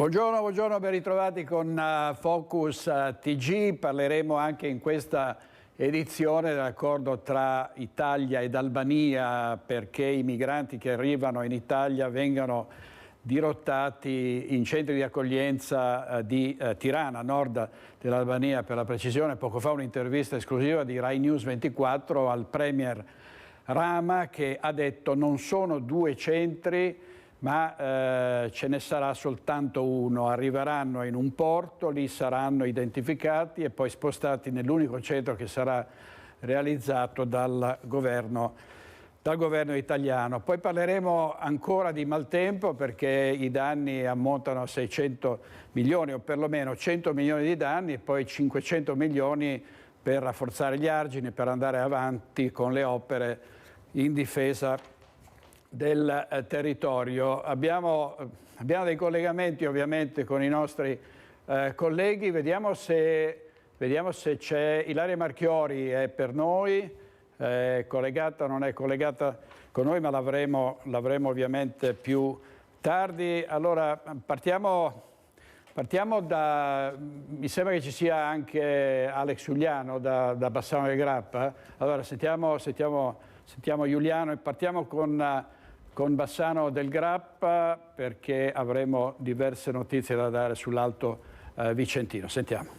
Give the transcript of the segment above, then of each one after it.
Buongiorno, ben ritrovati con Focus TG. Parleremo anche in questa edizione dell'accordo tra Italia ed Albania perché i migranti che arrivano in Italia vengano dirottati in centri di accoglienza di Tirana, a nord dell'Albania per la precisione. Poco fa un'intervista esclusiva di Rai News 24 al premier Rama che ha detto non sono due centri ma ce ne sarà soltanto uno, arriveranno in un porto, lì saranno identificati e poi spostati nell'unico centro che sarà realizzato dal governo italiano. Poi parleremo ancora di maltempo perché i danni ammontano a 600 milioni o perlomeno 100 milioni di danni e poi 500 milioni per rafforzare gli argini, per andare avanti con le opere in difesa del territorio. Abbiamo dei collegamenti ovviamente con i nostri colleghi, vediamo se c'è Ilaria Marchiori, è per noi, è collegata, non è collegata con noi, ma l'avremo ovviamente più tardi. Allora partiamo da, mi sembra che ci sia anche Alex Giuliano da Bassano del Grappa. Allora sentiamo Giuliano e partiamo con Bassano del Grappa perché avremo diverse notizie da dare sull'Alto Vicentino. Sentiamo.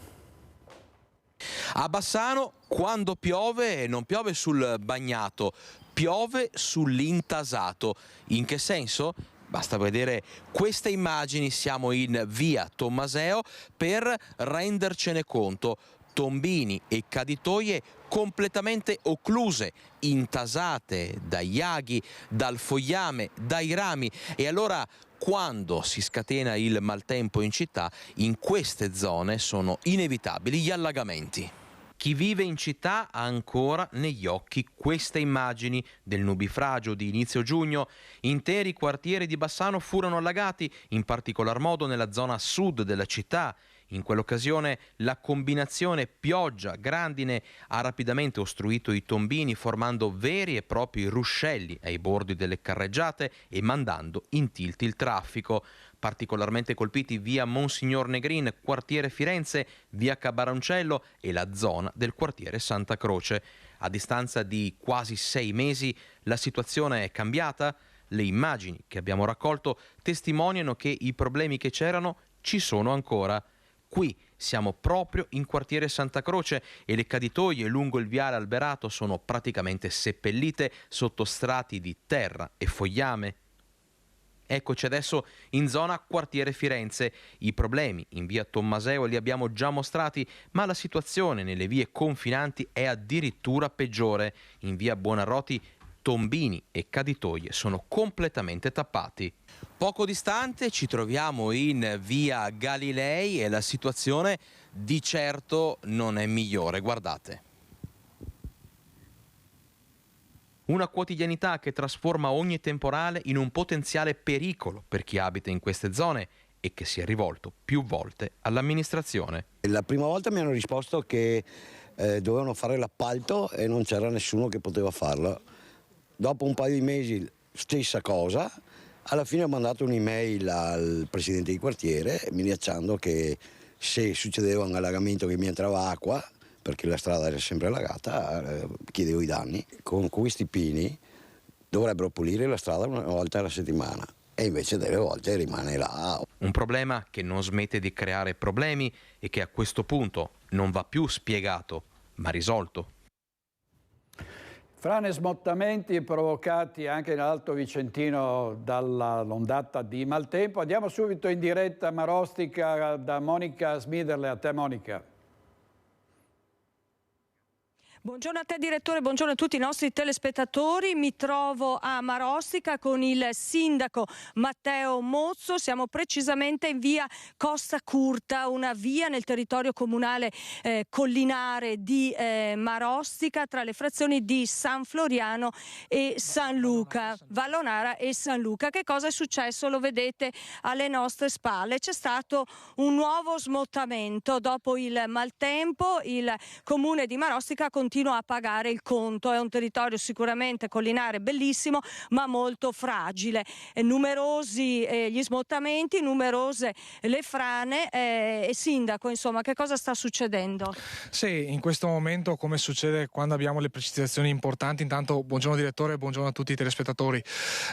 A Bassano quando piove non piove sul bagnato, piove sull'intasato. In che senso? Basta vedere queste immagini, siamo in via Tommaseo per rendercene conto. Tombini e caditoie completamente occluse, intasate dagli aghi, dal fogliame, dai rami. E allora quando si scatena il maltempo in città, in queste zone sono inevitabili gli allagamenti. Chi vive in città ha ancora negli occhi queste immagini del nubifragio di inizio giugno. Interi quartieri di Bassano furono allagati, in particolar modo nella zona sud della città. In quell'occasione la combinazione pioggia-grandine ha rapidamente ostruito i tombini formando veri e propri ruscelli ai bordi delle carreggiate e mandando in tilt il traffico. Particolarmente colpiti via Monsignor Negrin, quartiere Firenze, via Cabaroncello e la zona del quartiere Santa Croce. A distanza di quasi 6 mesi la situazione è cambiata? Le immagini che abbiamo raccolto testimoniano che i problemi che c'erano ci sono ancora. Qui siamo proprio in quartiere Santa Croce e le caditoie lungo il viale Alberato sono praticamente seppellite sotto strati di terra e fogliame. Eccoci adesso in zona quartiere Firenze. I problemi in via Tommaseo li abbiamo già mostrati, ma la situazione nelle vie confinanti è addirittura peggiore. In via Buonarroti tombini e caditoie sono completamente tappati. Poco distante ci troviamo in via Galilei e la situazione di certo non è migliore, guardate. Una quotidianità che trasforma ogni temporale in un potenziale pericolo per chi abita in queste zone e che si è rivolto più volte all'amministrazione. La prima volta mi hanno risposto che dovevano fare l'appalto e non c'era nessuno che poteva farlo. Dopo un paio di mesi stessa cosa, alla fine ho mandato un'email al presidente di quartiere minacciando che se succedeva un allagamento che mi entrava acqua, perché la strada era sempre allagata, chiedevo i danni. Con questi pini dovrebbero pulire la strada una volta alla settimana e invece delle volte rimane là. Un problema che non smette di creare problemi e che a questo punto non va più spiegato, ma risolto. Frane e smottamenti provocati anche nell'Alto Vicentino dall'ondata di maltempo. Andiamo subito in diretta a Marostica da Monica Smiderle. A te Monica. Buongiorno a te direttore, buongiorno a tutti i nostri telespettatori. Mi trovo a Marostica con il sindaco Matteo Mozzo. Siamo precisamente in via Costa Curta, una via nel territorio comunale collinare di Marostica tra le frazioni di San Floriano e San Luca, Vallonara e San Luca. Che cosa è successo? Lo vedete alle nostre spalle. C'è stato un nuovo smottamento dopo il maltempo. Il comune di Marostica ha condotto continua a pagare il conto. È un territorio sicuramente collinare bellissimo, ma molto fragile. Numerosi gli smottamenti, numerose le frane. Sindaco, insomma, che cosa sta succedendo? Sì, in questo momento, come succede quando abbiamo le precisazioni importanti, intanto buongiorno direttore, buongiorno a tutti i telespettatori.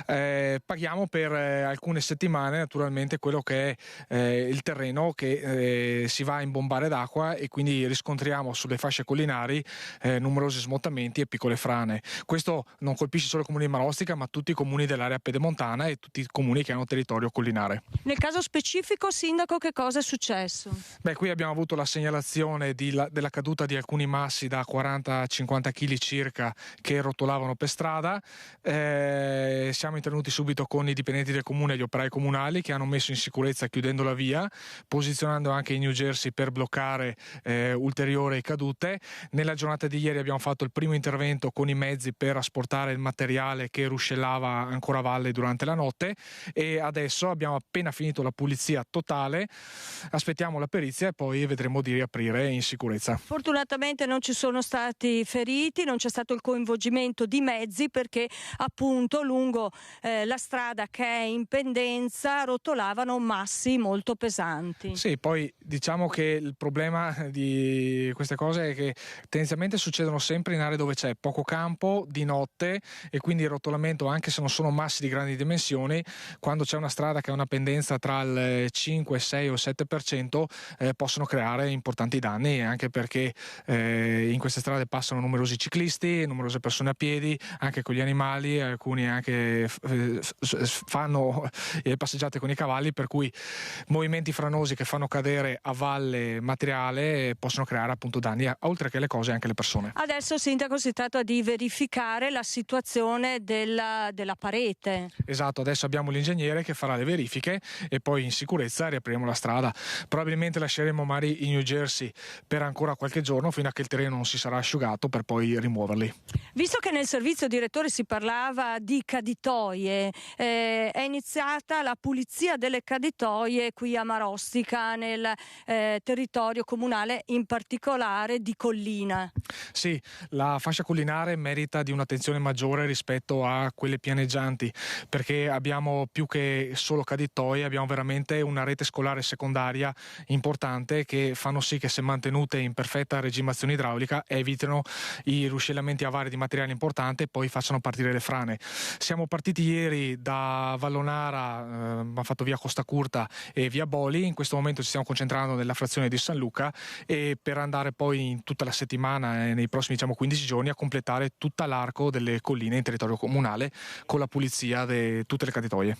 Paghiamo per alcune settimane naturalmente quello che è il terreno che si va a imbombare d'acqua, e quindi riscontriamo sulle fasce collinari numerosi smottamenti e piccole frane. Questo non colpisce solo i comuni di Marostica, ma tutti i comuni dell'area pedemontana e tutti i comuni che hanno territorio collinare. Nel caso specifico, sindaco, che cosa è successo? Beh, qui abbiamo avuto la segnalazione della caduta di alcuni massi da 40-50 kg circa che rotolavano per strada. Siamo intervenuti subito con i dipendenti del comune e gli operai comunali, che hanno messo in sicurezza chiudendo la via, posizionando anche i New Jersey per bloccare ulteriori cadute. Nella giornata di ieri abbiamo fatto il primo intervento con i mezzi per asportare il materiale che ruscellava ancora a valle durante la notte, e adesso abbiamo appena finito la pulizia totale. Aspettiamo la perizia e poi vedremo di riaprire in sicurezza. Fortunatamente non ci sono stati feriti, non c'è stato il coinvolgimento di mezzi, perché appunto lungo la strada che è in pendenza rotolavano massi molto pesanti. Sì, poi diciamo che il problema di queste cose è che tendenzialmente succedono sempre in aree dove c'è poco campo, di notte, e quindi il rotolamento, anche se non sono massi di grandi dimensioni, quando c'è una strada che ha una pendenza tra il 5, 6 o 7%, possono creare importanti danni, anche perché in queste strade passano numerosi ciclisti, numerose persone a piedi, anche con gli animali, alcuni anche fanno passeggiate con i cavalli, per cui movimenti franosi che fanno cadere a valle materiale possono creare appunto danni, oltre che le cose anche le persone. Adesso, sindaco, si tratta di verificare la situazione della parete. Esatto, adesso abbiamo l'ingegnere che farà le verifiche e poi in sicurezza riapriremo la strada. Probabilmente lasceremo magari i New Jersey per ancora qualche giorno, fino a che il terreno non si sarà asciugato, per poi rimuoverli. Visto che nel servizio direttore si parlava di caditoie, è iniziata la pulizia delle caditoie qui a Marostica, nel territorio comunale, in particolare di collina. Sì, la fascia collinare merita di un'attenzione maggiore rispetto a quelle pianeggianti, perché abbiamo più che solo caditoie, abbiamo veramente una rete scolare secondaria importante, che fanno sì che, se mantenute in perfetta regimazione idraulica, evitino i ruscellamenti a valle di materiale importante e poi facciano partire le frane. Siamo partiti ieri da Vallonara, abbiamo fatto via Costa Curta e via Boli. In questo momento ci stiamo concentrando nella frazione di San Luca, e per andare poi in tutta la settimana e nei prossimi 15 giorni a completare tutta l'arco delle colline in territorio comunale con la pulizia di tutte le caditoie.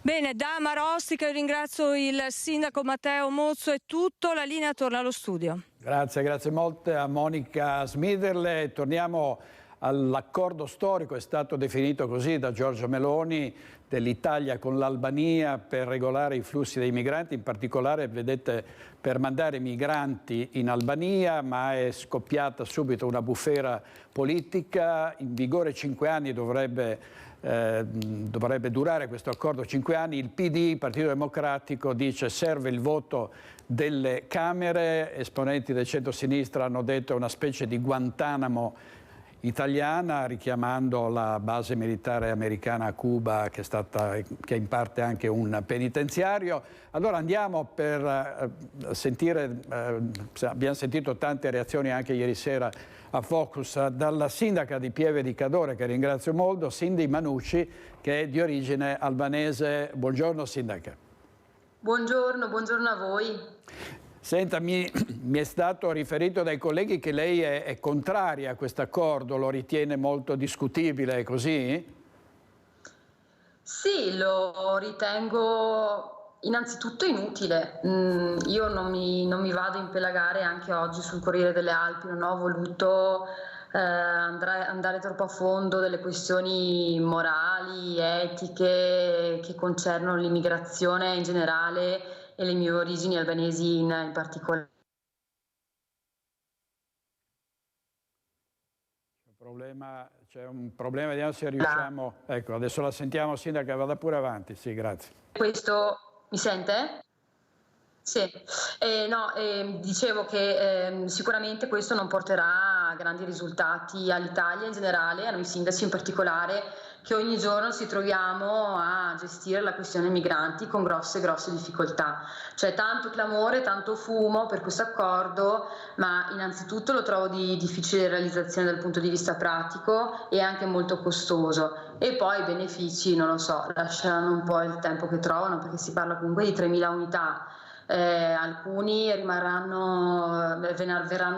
Bene, da Marostica io ringrazio il sindaco Matteo Mozzo, è tutto, la linea torna allo studio. Grazie molte a Monica Smiderle. Torniamo all'accordo storico, è stato definito così da Giorgia Meloni, dell'Italia con l'Albania per regolare i flussi dei migranti, in particolare, vedete, per mandare migranti in Albania, ma è scoppiata subito una bufera politica. In vigore 5 anni dovrebbe durare questo accordo, 5 anni. Il PD, il Partito Democratico, dice serve il voto delle Camere. Esponenti del centro-sinistra hanno detto è una specie di Guantanamo italiana, richiamando la base militare americana a Cuba, che è in parte anche un penitenziario. Allora andiamo per sentire, abbiamo sentito tante reazioni anche ieri sera a Focus dalla sindaca di Pieve di Cadore, che ringrazio molto, Cindy Manucci, che è di origine albanese. Buongiorno sindaca. Buongiorno a voi. Senta, mi è stato riferito dai colleghi che lei è contraria a questo accordo, lo ritiene molto discutibile, è così? Sì, lo ritengo innanzitutto inutile. Io non mi vado a impelagare anche oggi sul Corriere delle Alpi, non ho voluto andare troppo a fondo delle questioni morali, etiche che concernono l'immigrazione in generale e le mie origini albanesi in particolare. C'è un problema, vediamo se riusciamo. Ecco, adesso la sentiamo, sindaca, vada pure avanti. Sì, grazie. Questo mi sente? Sì, dicevo che sicuramente questo non porterà dà grandi risultati all'Italia in generale, a noi sindaci in particolare, che ogni giorno ci troviamo a gestire la questione migranti con grosse difficoltà. C'è tanto clamore, tanto fumo per questo accordo, ma innanzitutto lo trovo di difficile realizzazione dal punto di vista pratico e anche molto costoso. E poi i benefici, non lo so, lasceranno un po' il tempo che trovano, perché si parla comunque di 3.000 unità. Alcuni verranno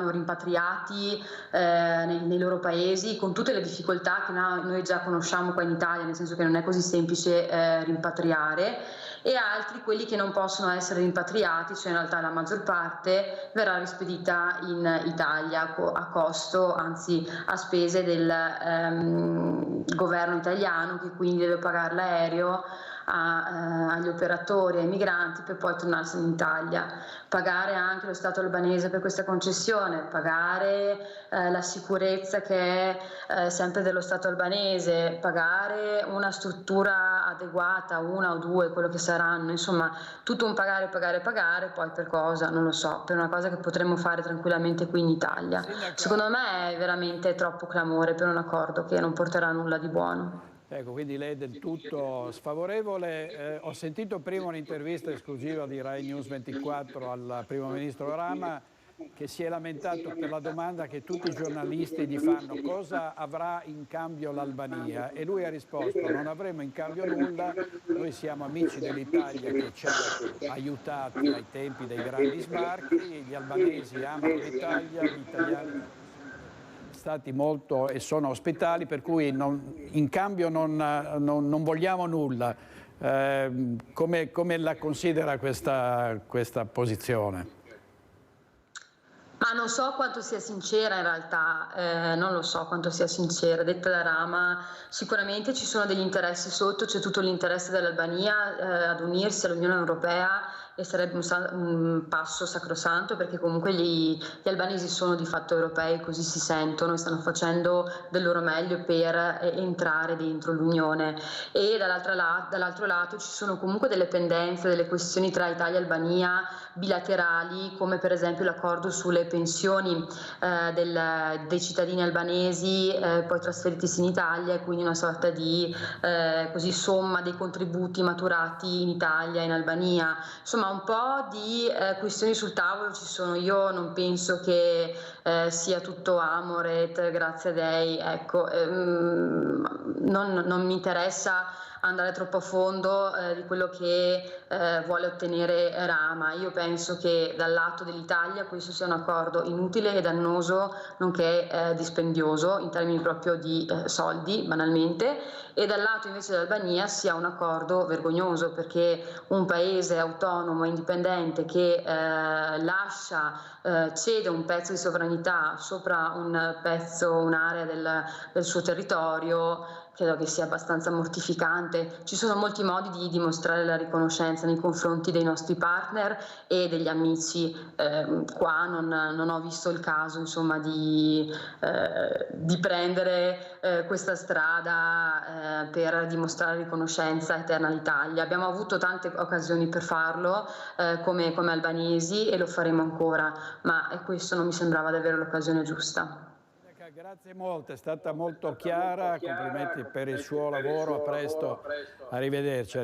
rimpatriati nei loro paesi con tutte le difficoltà che noi già conosciamo qua in Italia, nel senso che non è così semplice rimpatriare, e altri, quelli che non possono essere rimpatriati, cioè in realtà la maggior parte, verrà rispedita in Italia a costo, anzi a spese del governo italiano, che quindi deve pagare l'aereo agli operatori e ai migranti per poi tornarsene in Italia, pagare anche lo Stato albanese per questa concessione, pagare la sicurezza che è sempre dello Stato albanese, pagare una struttura adeguata, una o due, quello che saranno, insomma tutto un pagare, poi per cosa? Non lo so, per una cosa che potremmo fare tranquillamente qui in Italia. Secondo me è veramente troppo clamore per un accordo che non porterà a nulla di buono. Ecco, quindi lei è del tutto sfavorevole. Ho sentito prima un'intervista esclusiva di Rai News 24 al primo ministro Rama, che si è lamentato per la domanda che tutti i giornalisti gli fanno: cosa avrà in cambio l'Albania? E lui ha risposto: non avremo in cambio nulla, noi siamo amici dell'Italia che ci ha aiutati ai tempi dei grandi sbarchi, gli albanesi amano l'Italia, gli italiani stati molto e sono ospitali, per cui in cambio non vogliamo nulla. Come la considera questa posizione? Ma non so quanto sia sincera in realtà, non lo so quanto sia sincera. Detta da Rama, sicuramente ci sono degli interessi sotto, c'è tutto l'interesse dell'Albania ad unirsi all'Unione Europea, e sarebbe un passo sacrosanto, perché comunque gli albanesi sono di fatto europei, così si sentono e stanno facendo del loro meglio per entrare dentro l'Unione. E dall'altro lato ci sono comunque delle pendenze, delle questioni tra Italia e Albania bilaterali, come per esempio l'accordo sulle pensioni dei cittadini albanesi poi trasferitisi in Italia, e quindi una sorta di somma dei contributi maturati in Italia e in Albania. Insomma, un po' di questioni sul tavolo ci sono. Io non penso che sia tutto amoret, grazie a Dei, ecco, non mi interessa andare troppo a fondo di quello che vuole ottenere Rama. Io penso che dal lato dell'Italia questo sia un accordo inutile e dannoso, nonché dispendioso in termini proprio di soldi, banalmente, e dal lato invece dell'Albania sia un accordo vergognoso, perché un paese autonomo e indipendente che cede un pezzo di sovranità sopra un'area del suo territorio, credo che sia abbastanza mortificante. Ci sono molti modi di dimostrare la riconoscenza nei confronti dei nostri partner e degli amici. Qua non ho visto il caso, insomma, di prendere questa strada per dimostrare riconoscenza eterna all'Italia. Abbiamo avuto tante occasioni per farlo come albanesi, e lo faremo ancora, ma questo non mi sembrava davvero l'occasione giusta. Grazie molte, è stata molto chiara, complimenti per il suo lavoro, a presto, arrivederci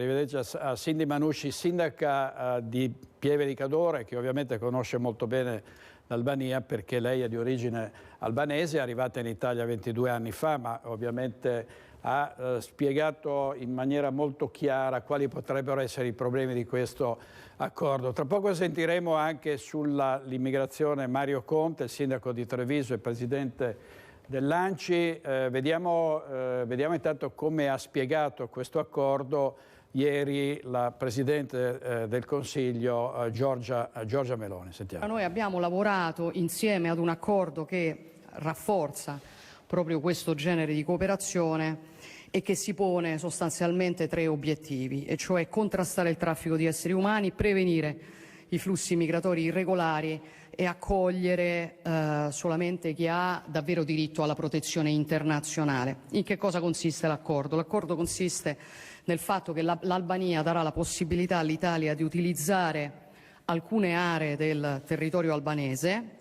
a Cindy Manusci, sindaca di Pieve di Cadore, che ovviamente conosce molto bene l'Albania perché lei è di origine albanese, è arrivata in Italia 22 anni fa, ma ovviamente ha spiegato in maniera molto chiara quali potrebbero essere i problemi di questo accordo. Tra poco sentiremo anche sull'immigrazione Mario Conte, il sindaco di Treviso e presidente dell'ANCI. Vediamo intanto come ha spiegato questo accordo ieri la Presidente del Consiglio Giorgia Meloni. Sentiamo. Noi abbiamo lavorato insieme ad un accordo che rafforza proprio questo genere di cooperazione e che si pone sostanzialmente 3 obiettivi, e cioè contrastare il traffico di esseri umani, prevenire i flussi migratori irregolari e accogliere solamente chi ha davvero diritto alla protezione internazionale. In che cosa consiste l'accordo? L'accordo consiste nel fatto che l'Albania darà la possibilità all'Italia di utilizzare alcune aree del territorio albanese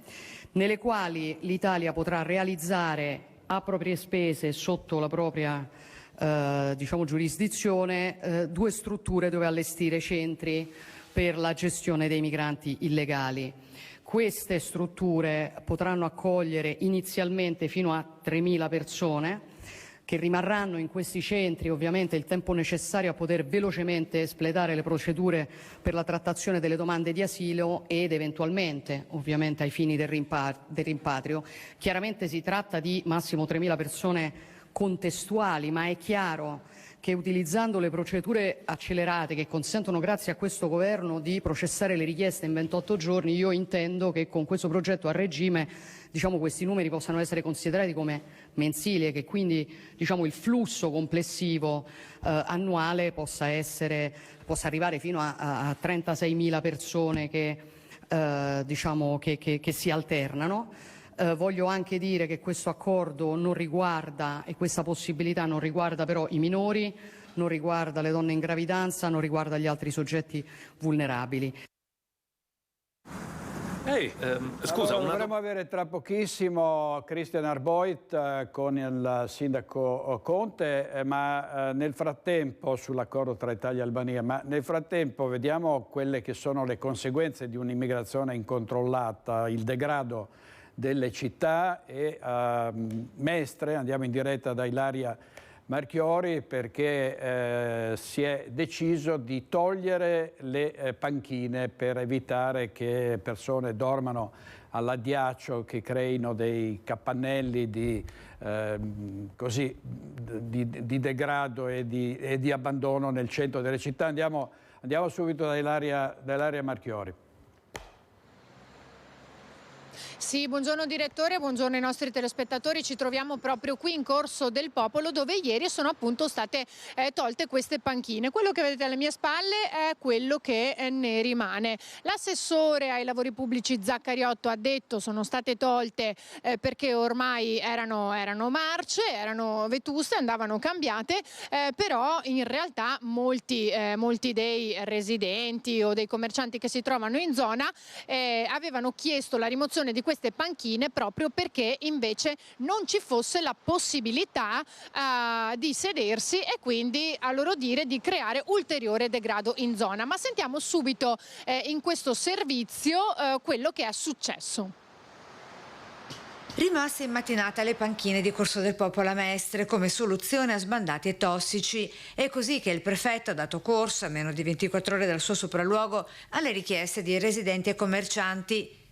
nelle quali l'Italia potrà realizzare a proprie spese sotto la propria giurisdizione 2 strutture dove allestire centri per la gestione dei migranti illegali. Queste strutture potranno accogliere inizialmente fino a 3.000 persone che rimarranno in questi centri ovviamente il tempo necessario a poter velocemente espletare le procedure per la trattazione delle domande di asilo ed eventualmente ovviamente ai fini del rimpatrio. Chiaramente si tratta di massimo 3.000 persone contestuali, ma è chiaro che utilizzando le procedure accelerate che consentono grazie a questo governo di processare le richieste in 28 giorni, io intendo che con questo progetto a regime questi numeri possano essere considerati come mensili e che quindi il flusso complessivo annuale possa arrivare fino a 36.000 persone che si alternano. Voglio anche dire che questo accordo non riguarda e questa possibilità non riguarda però i minori, non riguarda le donne in gravidanza, non riguarda gli altri soggetti vulnerabili. Scusa, dovremo avere tra pochissimo Christian Arboit con il sindaco Conte, ma nel frattempo sull'accordo tra Italia e Albania, ma nel frattempo vediamo quelle che sono le conseguenze di un'immigrazione incontrollata, il degrado delle città e Mestre, andiamo in diretta da Ilaria Marchiori perché si è deciso di togliere le panchine per evitare che persone dormano all'addiaccio, che creino dei capannelli di degrado e di abbandono nel centro delle città. Andiamo subito da Ilaria Marchiori. Sì, buongiorno direttore, buongiorno ai nostri telespettatori. Ci troviamo proprio qui in Corso del Popolo dove ieri sono appunto state tolte queste panchine. Quello che vedete alle mie spalle è quello che ne rimane. L'assessore ai lavori pubblici Zaccariotto ha detto sono state tolte perché ormai erano marce, erano vetuste, andavano cambiate, però in realtà molti dei residenti o dei commercianti che si trovano in zona avevano chiesto la rimozione di queste panchine proprio perché invece non ci fosse la possibilità di sedersi e quindi a loro dire di creare ulteriore degrado in zona. Ma sentiamo subito in questo servizio quello che è successo. Rimosse in mattinata le panchine di Corso del Popolo a Mestre come soluzione a sbandati e tossici. È così che il prefetto ha dato corso, a meno di 24 ore dal suo sopralluogo, alle richieste di residenti e commercianti.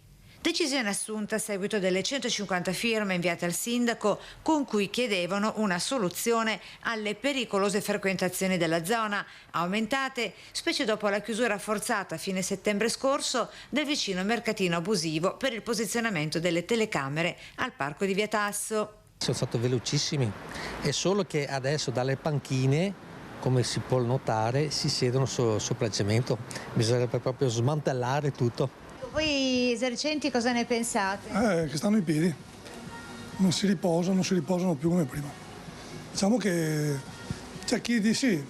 Decisione assunta a seguito delle 150 firme inviate al sindaco con cui chiedevano una soluzione alle pericolose frequentazioni della zona, aumentate specie dopo la chiusura forzata a fine settembre scorso del vicino mercatino abusivo per il posizionamento delle telecamere al parco di Via Tasso. Sono stati velocissimi, è solo che adesso dalle panchine, come si può notare, si siedono sopra il cemento, bisognerebbe proprio smantellare tutto. Voi esercenti cosa ne pensate? Che stanno in piedi, non si riposano più come prima. Diciamo che c'è chi dice sì,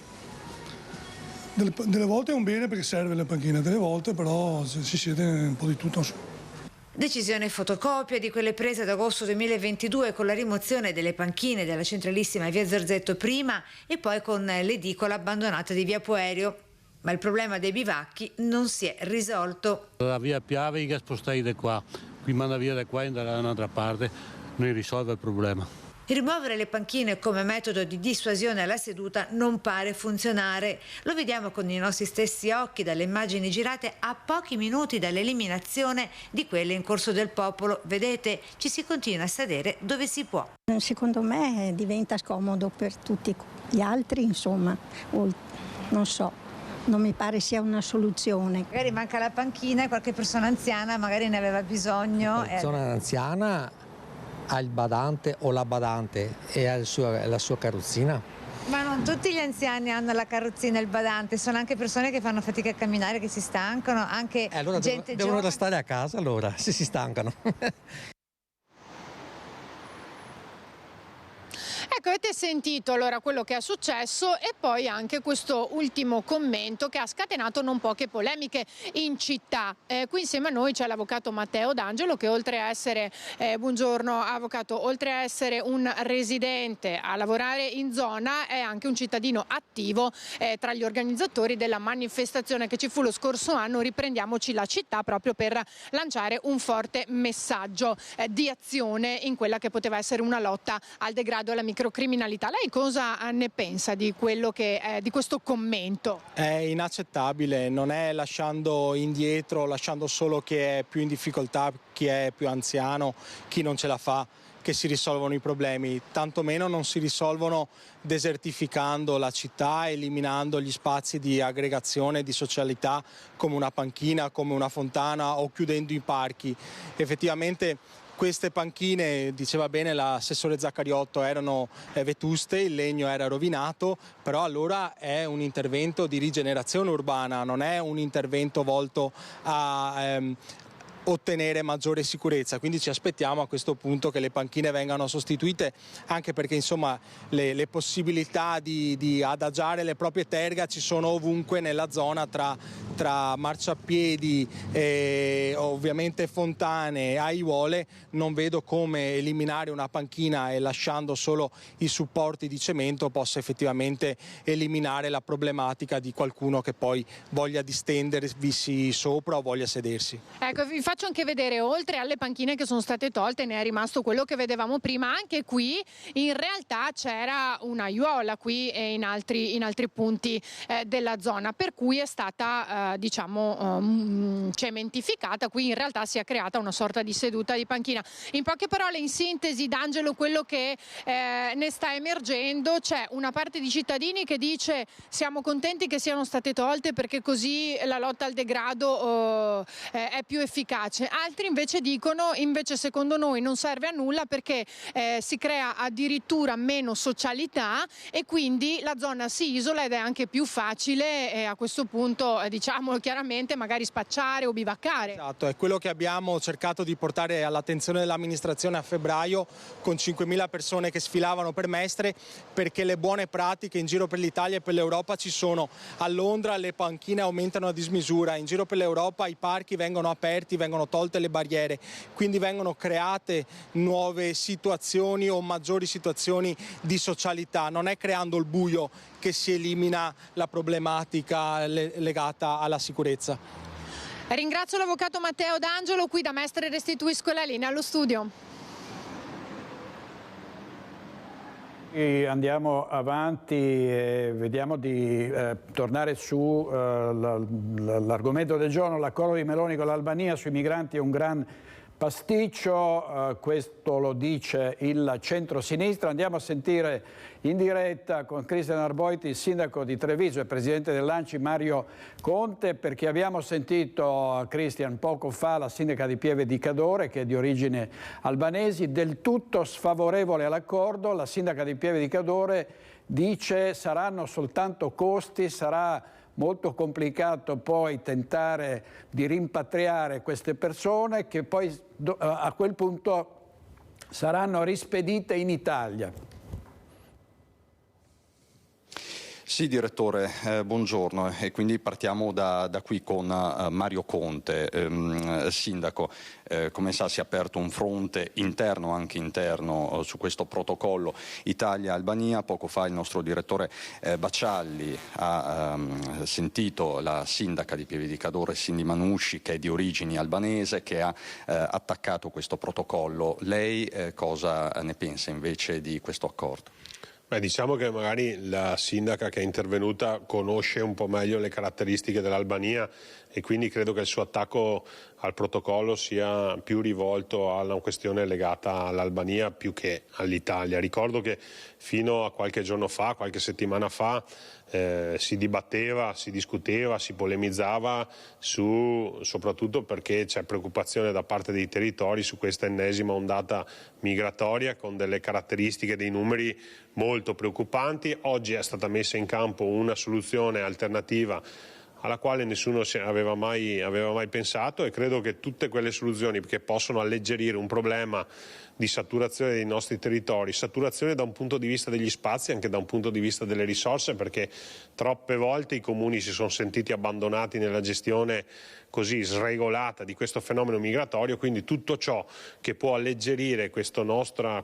delle volte è un bene perché serve le panchine, delle volte però si siede un po' di tutto. Decisione fotocopia di quelle prese ad agosto 2022 con la rimozione delle panchine della centralissima via Zorzetto prima e poi con l'edicola abbandonata di via Puerio. Ma il problema dei bivacchi non si è risolto. La via Piave che spostai da qua, qui manda via da qua e andrà da un'altra parte, non risolve il problema. Rimuovere le panchine come metodo di dissuasione alla seduta non pare funzionare. Lo vediamo con i nostri stessi occhi dalle immagini girate a pochi minuti dall'eliminazione di quelle in Corso del Popolo. Vedete, ci si continua a sedere dove si può. Secondo me diventa scomodo per tutti gli altri, insomma, non so. Non mi pare sia una soluzione. Magari manca la panchina e qualche persona anziana magari ne aveva bisogno. La persona anziana ha il badante o la badante e ha la sua carrozzina. Ma non tutti gli anziani hanno la carrozzina e il badante, sono anche persone che fanno fatica a camminare, che si stancano, anche allora gente devono giovane. Restare a casa allora, se si stancano. Ecco, avete sentito allora quello che è successo e poi anche questo ultimo commento che ha scatenato non poche polemiche in città. Qui insieme a noi c'è l'avvocato Matteo D'Angelo che oltre a essere, buongiorno avvocato, oltre a essere un residente a lavorare in zona è anche un cittadino attivo tra gli organizzatori della manifestazione che ci fu lo scorso anno, riprendiamoci la città, proprio per lanciare un forte messaggio di azione in quella che poteva essere una lotta al degrado e alla microcriminalità. Lei cosa ne pensa di quello che di questo commento? È inaccettabile, non è lasciando indietro, lasciando solo chi è più in difficoltà, chi è più anziano, chi non ce la fa, che si risolvono i problemi, tantomeno non si risolvono desertificando la città, eliminando gli spazi di aggregazione, di socialità come una panchina, come una fontana o chiudendo i parchi. Effettivamente queste panchine, diceva bene l'assessore Zaccariotto, erano vetuste, il legno era rovinato, però allora è un intervento di rigenerazione urbana, non è un intervento volto a ottenere maggiore sicurezza, quindi ci aspettiamo a questo punto che le panchine vengano sostituite, anche perché insomma le possibilità di adagiare le proprie terga ci sono ovunque nella zona tra marciapiedi e ovviamente fontane, aiuole. Non vedo come eliminare una panchina e lasciando solo i supporti di cemento possa effettivamente eliminare la problematica di qualcuno che poi voglia distendervisi sopra o voglia sedersi. Ecco, vi faccio anche vedere, oltre alle panchine che sono state tolte, ne è rimasto quello che vedevamo prima. Anche qui in realtà c'era un'aiuola qui e in altri punti della zona, per cui è stata cementificata. Qui in realtà si è creata una sorta di seduta di panchina. In poche parole, in sintesi, D'Angelo, quello che ne sta emergendo, c'è una parte di cittadini che dice siamo contenti che siano state tolte perché così la lotta al degrado è più efficace. Altri invece dicono secondo noi non serve a nulla perché si crea addirittura meno socialità e quindi la zona si isola ed è anche più facile a questo punto, diciamolo chiaramente, magari spacciare o bivaccare. Esatto, è quello che abbiamo cercato di portare all'attenzione dell'amministrazione a febbraio con 5.000 persone che sfilavano per Mestre, perché le buone pratiche in giro per l'Italia e per l'Europa ci sono. A Londra le panchine aumentano a dismisura, in giro per l'Europa i parchi vengono aperti, vengono tolte le barriere, quindi vengono create nuove situazioni o maggiori situazioni di socialità. Non è creando il buio che si elimina la problematica legata alla sicurezza. Ringrazio l'avvocato Matteo D'Angelo, qui da Mestre restituisco la linea allo studio. Andiamo avanti e vediamo di tornare su l'argomento del giorno. L'accordo di Meloni con l'Albania sui migranti è un gran pasticcio, questo lo dice il centro-sinistra. Andiamo a sentire in diretta con Cristian Arboiti, il sindaco di Treviso e presidente dell'ANCI Mario Conte, perché abbiamo sentito, Cristian, poco fa la sindaca di Pieve di Cadore, che è di origini albanesi, del tutto sfavorevole all'accordo. La sindaca di Pieve di Cadore dice saranno soltanto costi, sarà molto complicato poi tentare di rimpatriare queste persone che poi a quel punto saranno rispedite in Italia. Sì, direttore, buongiorno, e quindi partiamo da qui con Mario Conte, sindaco. Come sa, si è aperto un fronte interno, anche interno, su questo protocollo Italia-Albania. Poco fa il nostro direttore Baccialli ha sentito la sindaca di Pieve di Cadore, Cindy Manusci, che è di origini albanese, che ha attaccato questo protocollo. Lei cosa ne pensa invece di questo accordo? Diciamo che magari la sindaca che è intervenuta conosce un po' meglio le caratteristiche dell'Albania e quindi credo che il suo attacco al protocollo sia più rivolto a una questione legata all'Albania più che all'Italia. Ricordo che fino a qualche giorno fa, qualche settimana fa, si dibatteva, si discuteva, si polemizzava soprattutto perché c'è preoccupazione da parte dei territori su questa ennesima ondata migratoria con delle caratteristiche, dei numeri molto preoccupanti. Oggi è stata messa in campo una soluzione alternativa alla quale nessuno aveva mai pensato, e credo che tutte quelle soluzioni che possono alleggerire un problema di saturazione dei nostri territori, saturazione da un punto di vista degli spazi, anche da un punto di vista delle risorse, perché troppe volte i comuni si sono sentiti abbandonati nella gestione così sregolata di questo fenomeno migratorio, quindi tutto ciò che può alleggerire questa nostra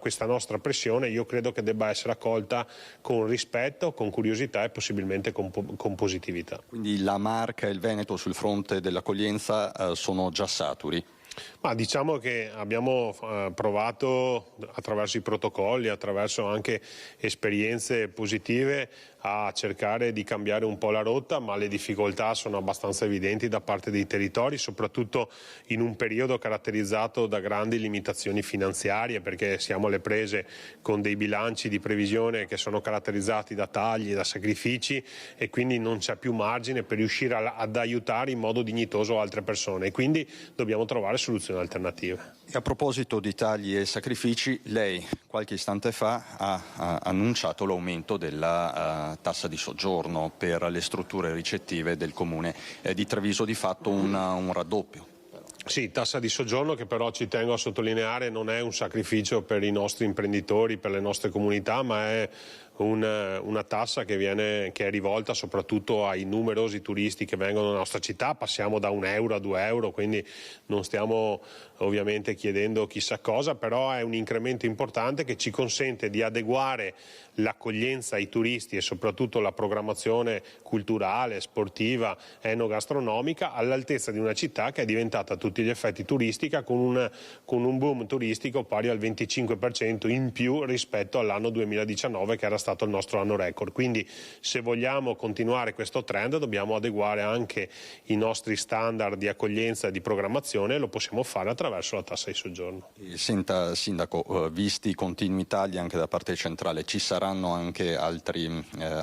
pressione io credo che debba essere accolta con rispetto, con curiosità e possibilmente con positività. Quindi la Marca e il Veneto sul fronte dell'accoglienza sono già saturi? Ma diciamo che abbiamo provato attraverso i protocolli, attraverso anche esperienze positive a cercare di cambiare un po' la rotta, ma le difficoltà sono abbastanza evidenti da parte dei territori, soprattutto in un periodo caratterizzato da grandi limitazioni finanziarie, perché siamo alle prese con dei bilanci di previsione che sono caratterizzati da tagli, da sacrifici, e quindi non c'è più margine per riuscire ad aiutare in modo dignitoso altre persone, e quindi dobbiamo trovare soluzioni alternative. E a proposito di tagli e sacrifici, lei qualche istante fa ha annunciato l'aumento della tassa di soggiorno per le strutture ricettive del comune di Treviso, di fatto un raddoppio. Sì, tassa di soggiorno che però ci tengo a sottolineare non è un sacrificio per i nostri imprenditori, per le nostre comunità, ma è una tassa che è rivolta soprattutto ai numerosi turisti che vengono nella nostra città. Passiamo da 1 euro a 2 euro, quindi non stiamo ovviamente chiedendo chissà cosa, però è un incremento importante che ci consente di adeguare l'accoglienza ai turisti e soprattutto la programmazione culturale, sportiva, enogastronomica all'altezza di una città che è diventata a tutti gli effetti turistica, con un boom turistico pari al 25% in più rispetto all'anno 2019, che era stato il nostro anno record. Quindi se vogliamo continuare questo trend dobbiamo adeguare anche i nostri standard di accoglienza e di programmazione, e lo possiamo fare attraverso la tassa di soggiorno. Senta Sindaco, visti i continui tagli anche da parte centrale, ci saranno anche altri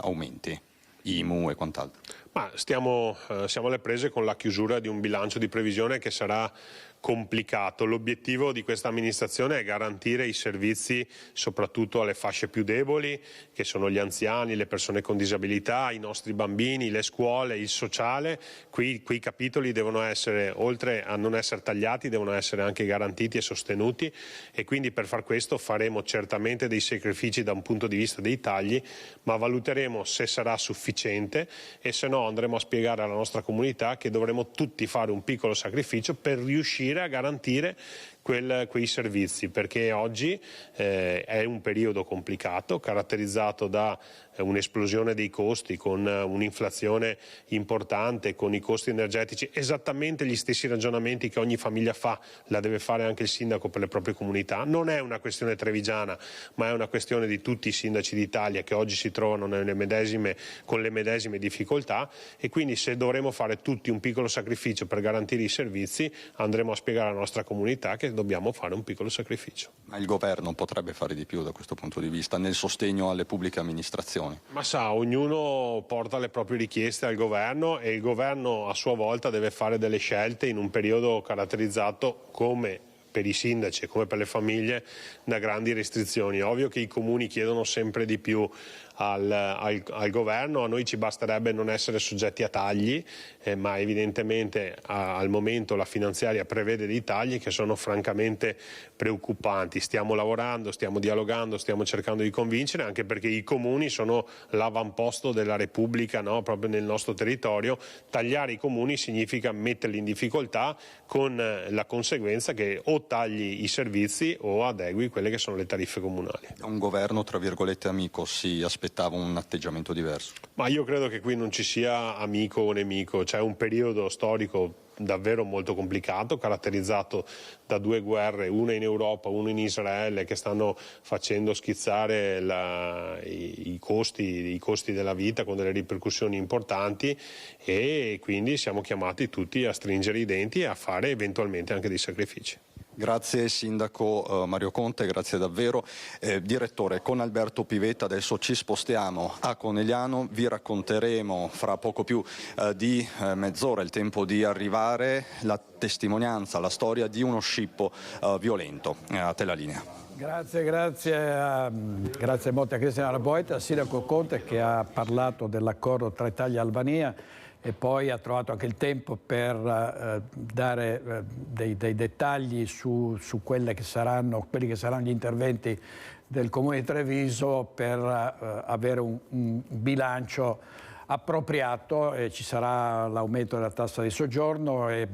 aumenti, IMU e quant'altro? Ma siamo alle prese con la chiusura di un bilancio di previsione che sarà complicato. L'obiettivo di questa amministrazione è garantire i servizi soprattutto alle fasce più deboli, che sono gli anziani, le persone con disabilità, i nostri bambini, le scuole, il sociale. Quei capitoli devono essere, oltre a non essere tagliati, devono essere anche garantiti e sostenuti, e quindi per far questo faremo certamente dei sacrifici da un punto di vista dei tagli, ma valuteremo se sarà sufficiente, e se no andremo a spiegare alla nostra comunità che dovremo tutti fare un piccolo sacrificio per riuscire a garantire quei servizi, perché oggi è un periodo complicato, caratterizzato da un'esplosione dei costi, con un'inflazione importante, con i costi energetici, esattamente gli stessi ragionamenti che ogni famiglia fa, la deve fare anche il sindaco per le proprie comunità. Non è una questione trevigiana, ma è una questione di tutti i sindaci d'Italia che oggi si trovano con le medesime difficoltà, e quindi se dovremo fare tutti un piccolo sacrificio per garantire i servizi, andremo a spiegare alla nostra comunità che dobbiamo fare un piccolo sacrificio. Ma il governo potrebbe fare di più da questo punto di vista nel sostegno alle pubbliche amministrazioni? Ma sa, ognuno porta le proprie richieste al governo, e il governo a sua volta deve fare delle scelte in un periodo caratterizzato, come per i sindaci e come per le famiglie, da grandi restrizioni. Ovvio che i comuni chiedono sempre di più al governo, a noi ci basterebbe non essere soggetti a tagli, ma evidentemente al momento la finanziaria prevede dei tagli che sono francamente preoccupanti. Stiamo lavorando, stiamo dialogando, stiamo cercando di convincere, anche perché i comuni sono l'avamposto della Repubblica, no? Proprio nel nostro territorio. Tagliare i comuni significa metterli in difficoltà, con la conseguenza che o tagli i servizi o adegui quelle che sono le tariffe comunali. Un governo, tra virgolette, amico, si aspettava un atteggiamento diverso? Ma io credo che qui non ci sia amico o nemico, c'è un periodo storico davvero molto complicato, caratterizzato da 2 guerre, una in Europa, una in Israele, che stanno facendo schizzare i costi della vita, con delle ripercussioni importanti, e quindi siamo chiamati tutti a stringere i denti e a fare eventualmente anche dei sacrifici. Grazie Sindaco Mario Conte, grazie davvero. Direttore, con Alberto Pivetta adesso ci spostiamo a Conegliano, vi racconteremo fra poco più di mezz'ora, il tempo di arrivare, la testimonianza, la storia di uno scippo violento. A te la linea. Grazie molto a Cristiano Boita, Sindaco Conte, che ha parlato dell'accordo tra Italia e Albania, e poi ha trovato anche il tempo per dare dei dettagli su quelli che saranno gli interventi del Comune di Treviso per avere un bilancio appropriato, e ci sarà l'aumento della tassa di soggiorno e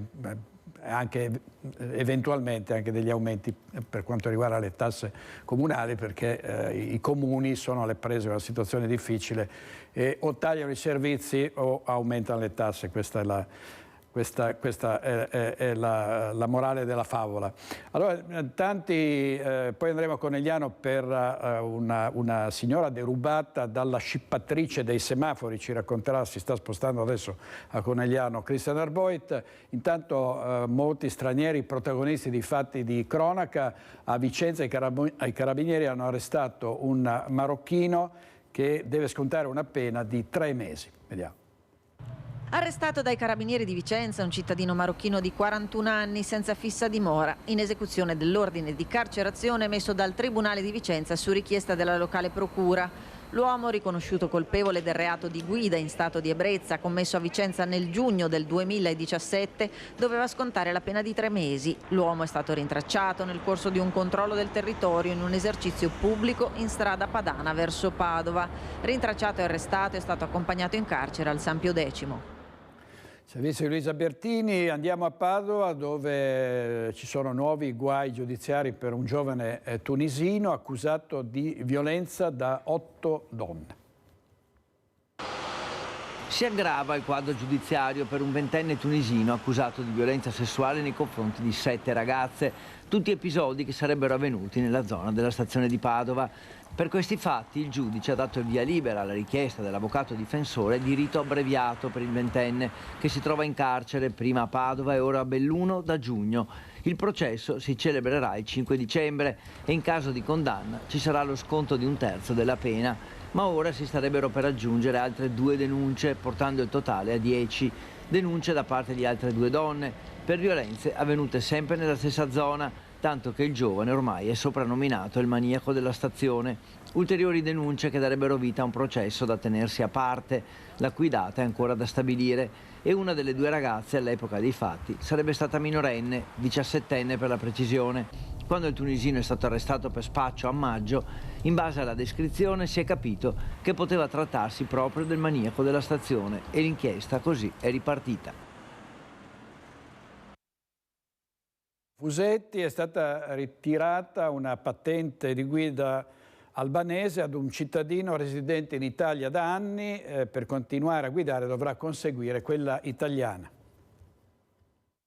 anche eventualmente anche degli aumenti per quanto riguarda le tasse comunali, perché i comuni sono alle prese con una situazione difficile e o tagliano i servizi o aumentano le tasse. Questa è la morale della favola. Allora, poi andremo a Conegliano per una signora derubata dalla scippatrice dei semafori, ci racconterà, si sta spostando adesso a Conegliano Christian Arboit. Intanto molti stranieri protagonisti di fatti di cronaca. A Vicenza i carabinieri hanno arrestato un marocchino che deve scontare una pena di 3 mesi. Vediamo. Arrestato dai carabinieri di Vicenza un cittadino marocchino di 41 anni senza fissa dimora, in esecuzione dell'ordine di carcerazione emesso dal Tribunale di Vicenza su richiesta della locale procura. L'uomo, riconosciuto colpevole del reato di guida in stato di ebbrezza commesso a Vicenza nel giugno del 2017, doveva scontare la pena di 3 mesi. L'uomo è stato rintracciato nel corso di un controllo del territorio in un esercizio pubblico in strada Padana verso Padova. Rintracciato e arrestato, è stato accompagnato in carcere al San Pio X. Servizio di Luisa Bertini, andiamo a Padova dove ci sono nuovi guai giudiziari per un giovane tunisino accusato di violenza da 8 donne. Si aggrava il quadro giudiziario per un 20enne tunisino accusato di violenza sessuale nei confronti di 7 ragazze, tutti episodi che sarebbero avvenuti nella zona della stazione di Padova. Per questi fatti il giudice ha dato il via libera alla richiesta dell'avvocato difensore di rito abbreviato per il 20enne, che si trova in carcere prima a Padova e ora a Belluno da giugno. Il processo si celebrerà il 5 dicembre e in caso di condanna ci sarà lo sconto di 1/3 della pena, ma ora si starebbero per aggiungere altre 2 denunce, portando il totale a 10 denunce da parte di altre 2 donne per violenze avvenute sempre nella stessa zona, tanto che il giovane ormai è soprannominato il maniaco della stazione. Ulteriori denunce che darebbero vita a un processo da tenersi a parte, la cui data è ancora da stabilire, e una delle 2 ragazze all'epoca dei fatti sarebbe stata minorenne, 17enne per la precisione. Quando il tunisino è stato arrestato per spaccio a maggio, in base alla descrizione si è capito che poteva trattarsi proprio del maniaco della stazione e l'inchiesta così è ripartita. Fusetti, è stata ritirata una patente di guida albanese ad un cittadino residente in Italia da anni. Per continuare a guidare dovrà conseguire quella italiana.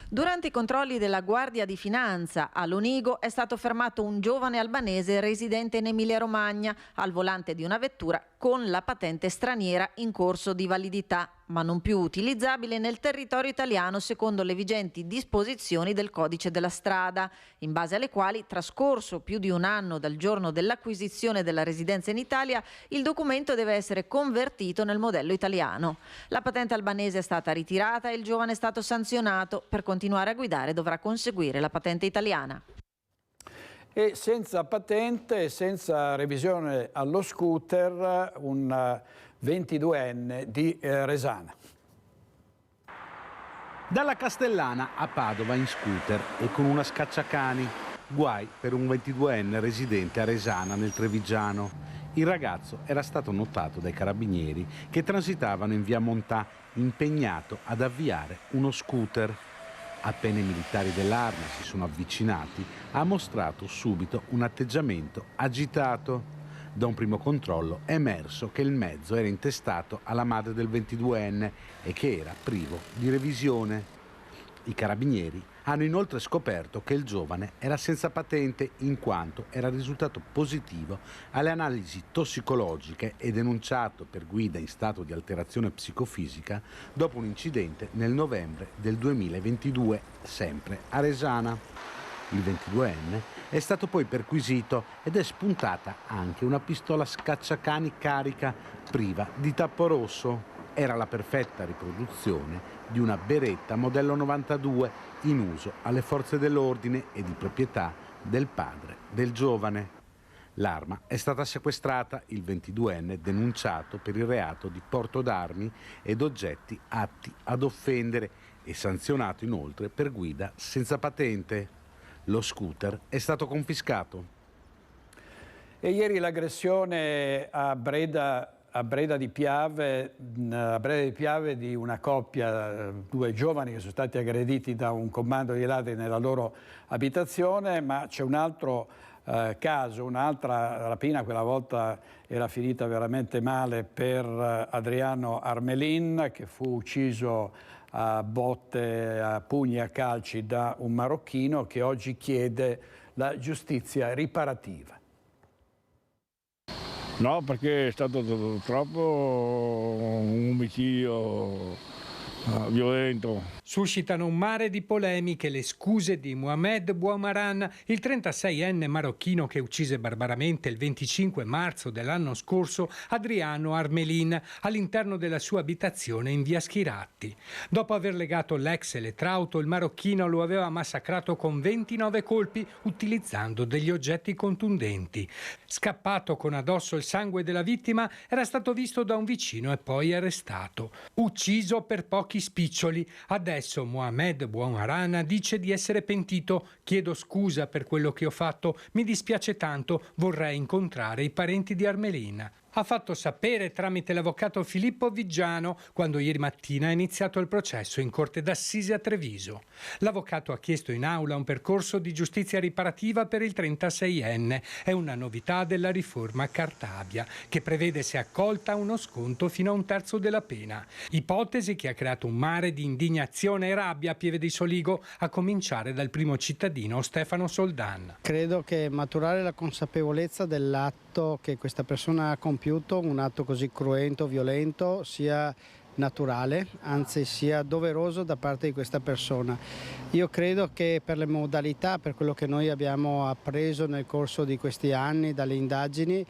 Durante i controlli della Guardia di Finanza a Lonigo è stato fermato un giovane albanese residente in Emilia-Romagna al volante di una vettura con la patente straniera in corso di validità, ma non più utilizzabile nel territorio italiano secondo le vigenti disposizioni del Codice della Strada, in base alle quali, trascorso più di 1 anno dal giorno dell'acquisizione della residenza in Italia, il documento deve essere convertito nel modello italiano. La patente albanese è stata ritirata e il giovane è stato sanzionato. Per continuare a guidare dovrà conseguire la patente italiana. E senza patente e senza revisione allo scooter, un 22enne di Resana. Dalla Castellana a Padova in scooter e con una scacciacani. Guai per un 22enne residente a Resana nel Trevigiano. Il ragazzo era stato notato dai carabinieri che transitavano in via Montà, impegnato ad avviare uno scooter. Appena i militari dell'Arma si sono avvicinati, ha mostrato subito un atteggiamento agitato. Da un primo controllo è emerso che il mezzo era intestato alla madre del 22enne e che era privo di revisione. I carabinieri hanno inoltre scoperto che il giovane era senza patente in quanto era risultato positivo alle analisi tossicologiche e denunciato per guida in stato di alterazione psicofisica dopo un incidente nel novembre del 2022, sempre a Resana. Il 22enne è stato poi perquisito ed è spuntata anche una pistola scacciacani carica priva di tappo rosso. Era la perfetta riproduzione di una Beretta modello 92 in uso alle forze dell'ordine e di proprietà del padre del giovane. L'arma è stata sequestrata, il 22enne denunciato per il reato di porto d'armi ed oggetti atti ad offendere e sanzionato inoltre per guida senza patente. Lo scooter è stato confiscato. E ieri l'aggressione a Breda di Piave di una coppia, due giovani che sono stati aggrediti da un commando di ladri nella loro abitazione, ma c'è un altro caso, un'altra rapina, quella volta era finita veramente male per Adriano Armelin, che fu ucciso a botte, a pugni e a calci da un marocchino che oggi chiede la giustizia riparativa. No, perché è stato troppo un omicidio violento. Suscitano un mare di polemiche le scuse di Mohamed Bouamaran, il 36enne marocchino che uccise barbaramente il 25 marzo dell'anno scorso Adriano Armelin all'interno della sua abitazione in via Schiratti. Dopo aver legato l'ex elettrauto, il marocchino lo aveva massacrato con 29 colpi utilizzando degli oggetti contundenti. Scappato con addosso il sangue della vittima, era stato visto da un vicino e poi arrestato. Ucciso per pochi spiccioli. Adesso Mohamed Bouamaran dice di essere pentito. Chiedo scusa per quello che ho fatto, mi dispiace tanto, vorrei incontrare i parenti di Armelin. Ha fatto sapere tramite l'avvocato Filippo Viggiano quando ieri mattina è iniziato il processo in Corte d'Assise a Treviso. L'avvocato ha chiesto in aula un percorso di giustizia riparativa per il 36enne. È una novità della riforma Cartabia, che prevede, se accolta, uno sconto fino a un terzo della pena. Ipotesi che ha creato un mare di indignazione e rabbia a Pieve di Soligo, a cominciare dal primo cittadino Stefano Soldan. Credo che maturare la consapevolezza dell'atto che questa persona ha compiuto, un atto così cruento, violento, sia naturale, anzi sia doveroso da parte di questa persona. Io credo che per le modalità, per quello che noi abbiamo appreso nel corso di questi anni dalle indagini,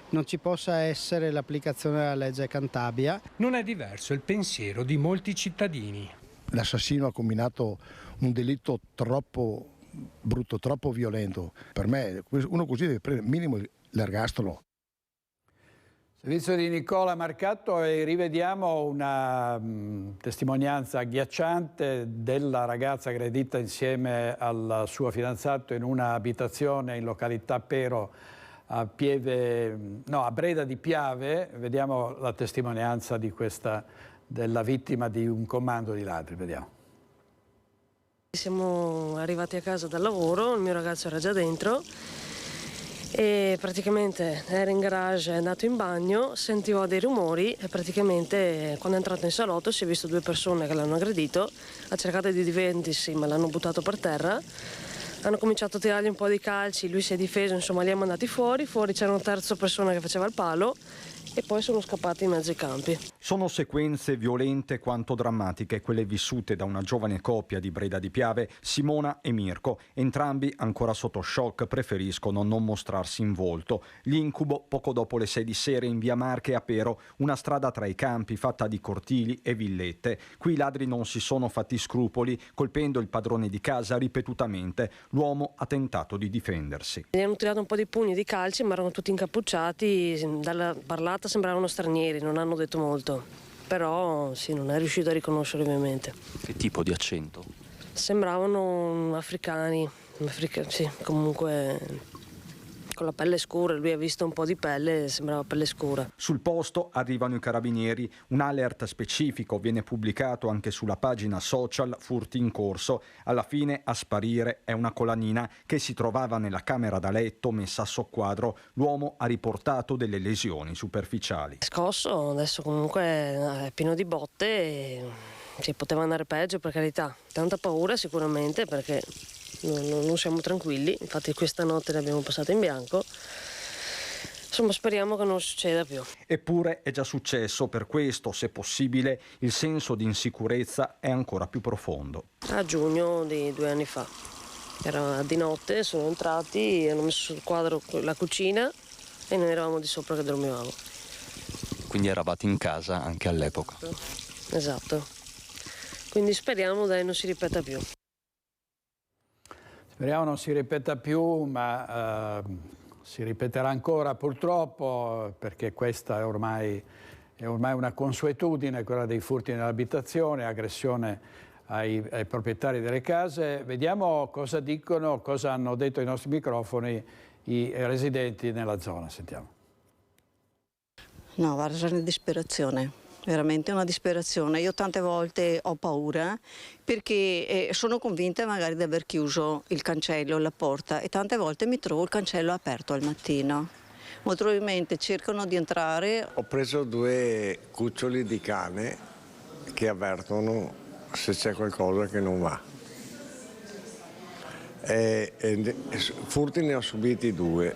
non ci possa essere l'applicazione della legge Cartabia. Non è diverso il pensiero di molti cittadini. L'assassino ha combinato un delitto troppo brutto, troppo violento. Per me uno così deve prendere minimo l'ergastolo. Servizio di Nicola Marcatto e rivediamo una testimonianza agghiacciante della ragazza aggredita insieme al suo fidanzato in una abitazione in località Pero a Breda di Piave. Vediamo la testimonianza della vittima di un commando di ladri. Vediamo. Siamo arrivati a casa dal lavoro, il mio ragazzo era già dentro e praticamente era in garage, è andato in bagno, sentiva dei rumori e praticamente quando è entrato in salotto si è visto due persone che l'hanno aggredito, ha cercato di difendersi ma l'hanno buttato per terra, hanno cominciato a tirargli un po' di calci, lui si è difeso, insomma li ha mandati fuori c'era una terza persona che faceva il palo e poi sono scappati in mezzo ai campi. Sono sequenze violente quanto drammatiche quelle vissute da una giovane coppia di Breda di Piave, Simona e Mirko. Entrambi, ancora sotto shock, preferiscono non mostrarsi in volto. L'incubo poco dopo le 6 di sera in via Marche a Pero, una strada tra i campi fatta di cortili e villette. Qui i ladri non si sono fatti scrupoli, colpendo il padrone di casa ripetutamente. L'uomo ha tentato di difendersi. Gli hanno tirato un po' di pugni di calci, ma erano tutti incappucciati, dalla parlata sembravano stranieri, non hanno detto molto, però sì, non è riuscito a riconoscere ovviamente. Che tipo di accento? Sembravano africani, sì, comunque con la pelle scura, lui ha visto un po' di pelle, sembrava pelle scura. Sul posto arrivano i carabinieri, un alert specifico viene pubblicato anche sulla pagina social Furti in corso. Alla fine a sparire è una colanina che si trovava nella camera da letto messa a soqquadro. L'uomo ha riportato delle lesioni superficiali. Scosso, adesso comunque è pieno di botte e poteva andare peggio, per carità. Tanta paura sicuramente perché non siamo tranquilli, infatti questa notte l'abbiamo passata in bianco. Insomma, speriamo che non succeda più. Eppure è già successo, per questo, se possibile, il senso di insicurezza è ancora più profondo. A giugno di 2 anni fa, era di notte, sono entrati, hanno messo sul quadro la cucina e noi eravamo di sopra che dormivamo. Quindi eravate in casa anche all'epoca? Esatto. Quindi speriamo non si ripeta più. Speriamo non si ripeta più, ma si ripeterà ancora purtroppo, perché questa è ormai una consuetudine, quella dei furti nell'abitazione, aggressione ai proprietari delle case. Vediamo cosa dicono, cosa hanno detto ai nostri microfoni i residenti nella zona. Sentiamo. No, guarda, è una disperazione, veramente una disperazione. Io tante volte ho paura perché sono convinta magari di aver chiuso il cancello, la porta, e tante volte mi trovo il cancello aperto al mattino. Molto probabilmente cercano di entrare. Ho preso 2 cuccioli di cane che avvertono se c'è qualcosa che non va. Furti ne ho subiti 2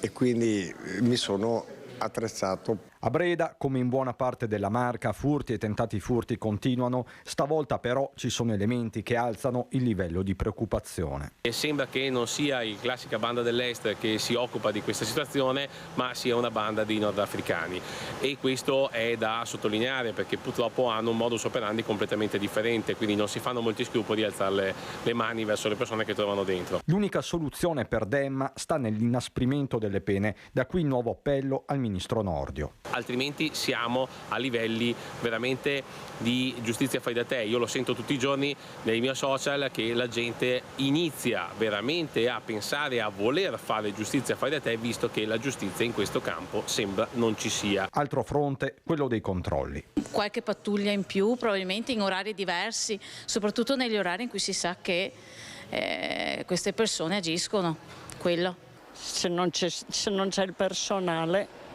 e quindi mi sono attrezzato. A Breda, come in buona parte della Marca, furti e tentati furti continuano. Stavolta però ci sono elementi che alzano il livello di preoccupazione. E sembra che non sia la classica banda dell'Est che si occupa di questa situazione, ma sia una banda di nordafricani. E questo è da sottolineare, perché purtroppo hanno un modus operandi completamente differente, quindi non si fanno molti scrupoli di alzare le mani verso le persone che trovano dentro. L'unica soluzione per Demma sta nell'inasprimento delle pene, da qui il nuovo appello al ministro Nordio. Altrimenti siamo a livelli veramente di giustizia fai da te. Io lo sento tutti i giorni nei miei social che la gente inizia veramente a pensare, a voler fare giustizia fai da te, visto che la giustizia in questo campo sembra non ci sia. Altro fronte, quello dei controlli. Qualche pattuglia in più, probabilmente in orari diversi, soprattutto negli orari in cui si sa che queste persone agiscono. Quello. Se non c'è il personale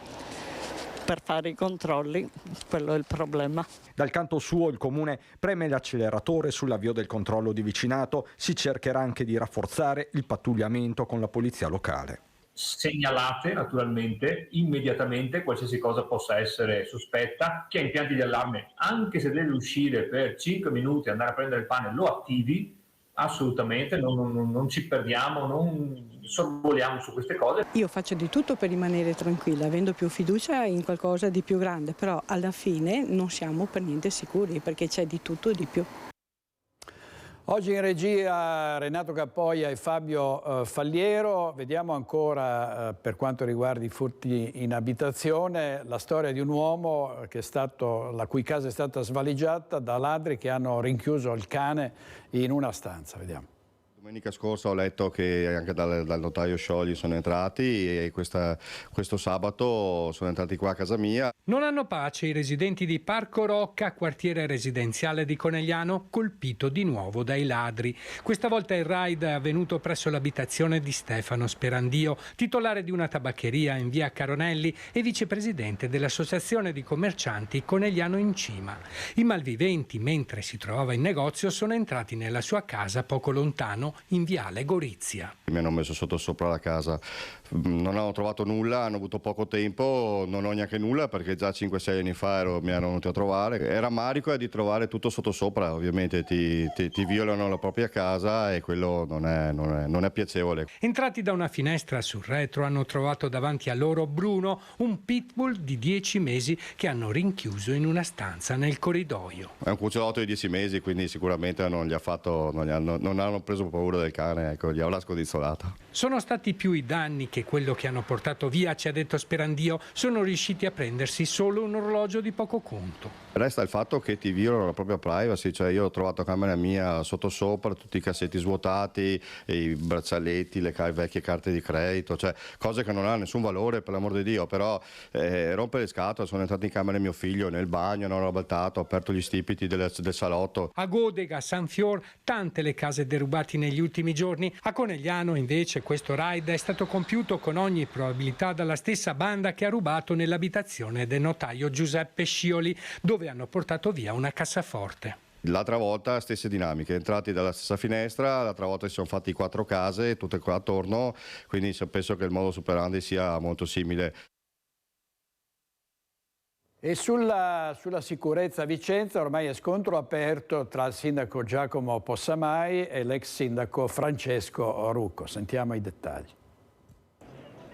per fare i controlli, quello è il problema. Dal canto suo il Comune preme l'acceleratore sull'avvio del controllo di vicinato. Si cercherà anche di rafforzare il pattugliamento con la polizia locale. Segnalate naturalmente immediatamente qualsiasi cosa possa essere sospetta. Chi ha impianti di allarme, anche se deve uscire per 5 minuti, andare a prendere il pane, lo attivi. Assolutamente, non ci perdiamo, non sorvoliamo su queste cose. Io faccio di tutto per rimanere tranquilla, avendo più fiducia in qualcosa di più grande, però alla fine non siamo per niente sicuri, perché c'è di tutto e di più. Oggi in regia Renato Cappoia e Fabio Falliero. Vediamo ancora per quanto riguarda i furti in abitazione la storia di un uomo la cui casa è stata svaligiata da ladri che hanno rinchiuso il cane in una stanza. Vediamo. Domenica scorsa ho letto che anche dal notaio Sciogli sono entrati e questo sabato sono entrati qua a casa mia. Non hanno pace i residenti di Parco Rocca, quartiere residenziale di Conegliano, colpito di nuovo dai ladri. Questa volta il raid è avvenuto presso l'abitazione di Stefano Sperandio, titolare di una tabaccheria in via Caronelli e vicepresidente dell'associazione di commercianti Conegliano in Cima. I malviventi, mentre si trovava in negozio, sono entrati nella sua casa poco lontano, in viale Gorizia. Mi hanno messo sopra la casa, non hanno trovato nulla, hanno avuto poco tempo, non ho neanche nulla perché già 5-6 anni fa mi erano venuti a trovare. Era rammarico è di trovare tutto sottosopra, ovviamente ti violano la propria casa e quello non è piacevole. Entrati da una finestra sul retro hanno trovato davanti a loro Bruno, un pitbull di 10 mesi che hanno rinchiuso in una stanza nel corridoio. È un cucciolotto di 10 mesi, quindi sicuramente non hanno preso paura del cane, ecco, gli avrà scodinzolato. Sono stati più i danni che quello che hanno portato via, ci ha detto Sperandio. Sono riusciti a prendersi solo un orologio di poco conto. Resta il fatto che ti violano la propria privacy, cioè io ho trovato a camera mia sottosopra tutti i cassetti svuotati, i braccialetti, le vecchie carte di credito, cioè cose che non hanno nessun valore per l'amor di Dio, però rompe le scatole. Sono entrato in camera mio figlio nel bagno, non l'ho baltato, ho aperto gli stipiti del salotto. A Godega, San Fior, tante le case derubate negli ultimi giorni. A Conegliano invece questo raid è stato compiuto con ogni probabilità dalla stessa banda che ha rubato nell'abitazione del notaio Giuseppe Scioli, dove hanno portato via una cassaforte. L'altra volta stesse dinamiche, entrati dalla stessa finestra, l'altra volta si sono fatti 4 case, tutte qua attorno, quindi penso che il modus operandi sia molto simile. E sulla sicurezza a Vicenza ormai è scontro aperto tra il sindaco Giacomo Possamai e l'ex sindaco Francesco Rucco. Sentiamo i dettagli.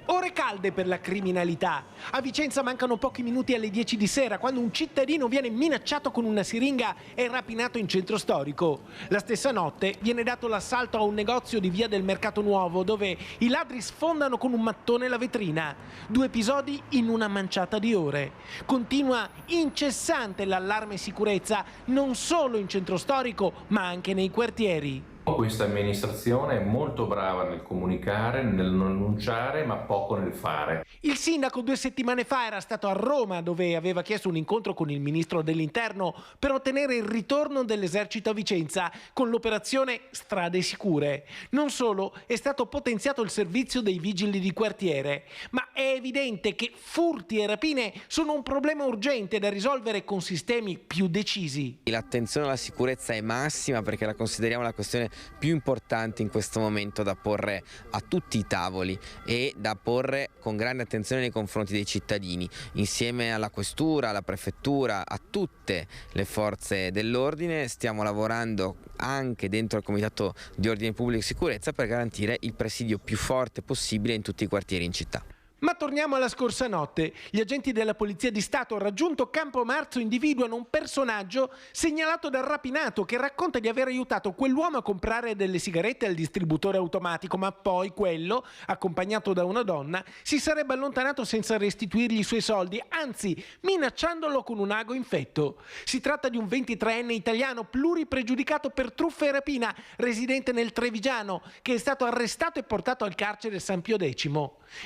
Ore calde calde per la criminalità. A Vicenza mancano pochi minuti alle 10 di sera quando un cittadino viene minacciato con una siringa e rapinato in centro storico. La stessa notte viene dato l'assalto a un negozio di via del Mercato Nuovo dove i ladri sfondano con un mattone la vetrina. 2 episodi in una manciata di ore. Continua incessante l'allarme sicurezza non solo in centro storico ma anche nei quartieri. Questa amministrazione è molto brava nel comunicare, nel non annunciare, ma poco nel fare. Il sindaco 2 settimane fa era stato a Roma, dove aveva chiesto un incontro con il ministro dell'Interno per ottenere il ritorno dell'esercito a Vicenza con l'operazione Strade Sicure. Non solo, è stato potenziato il servizio dei vigili di quartiere, ma è evidente che furti e rapine sono un problema urgente da risolvere con sistemi più decisi. L'attenzione alla sicurezza è massima perché la consideriamo la questione più importante in questo momento da porre a tutti i tavoli e da porre con grande attenzione nei confronti dei cittadini, insieme alla questura, alla prefettura, a tutte le forze dell'ordine. Stiamo lavorando anche dentro il Comitato di Ordine Pubblico e Sicurezza per garantire il presidio più forte possibile in tutti i quartieri in città. Ma torniamo alla scorsa notte. Gli agenti della Polizia di Stato, raggiunto Campo Marzo, individuano un personaggio segnalato dal rapinato che racconta di aver aiutato quell'uomo a comprare delle sigarette al distributore automatico, ma poi quello, accompagnato da una donna, si sarebbe allontanato senza restituirgli i suoi soldi, anzi minacciandolo con un ago infetto. Si tratta di un 23enne italiano pluripregiudicato per truffa e rapina, residente nel Trevigiano, che è stato arrestato e portato al carcere San Pio X.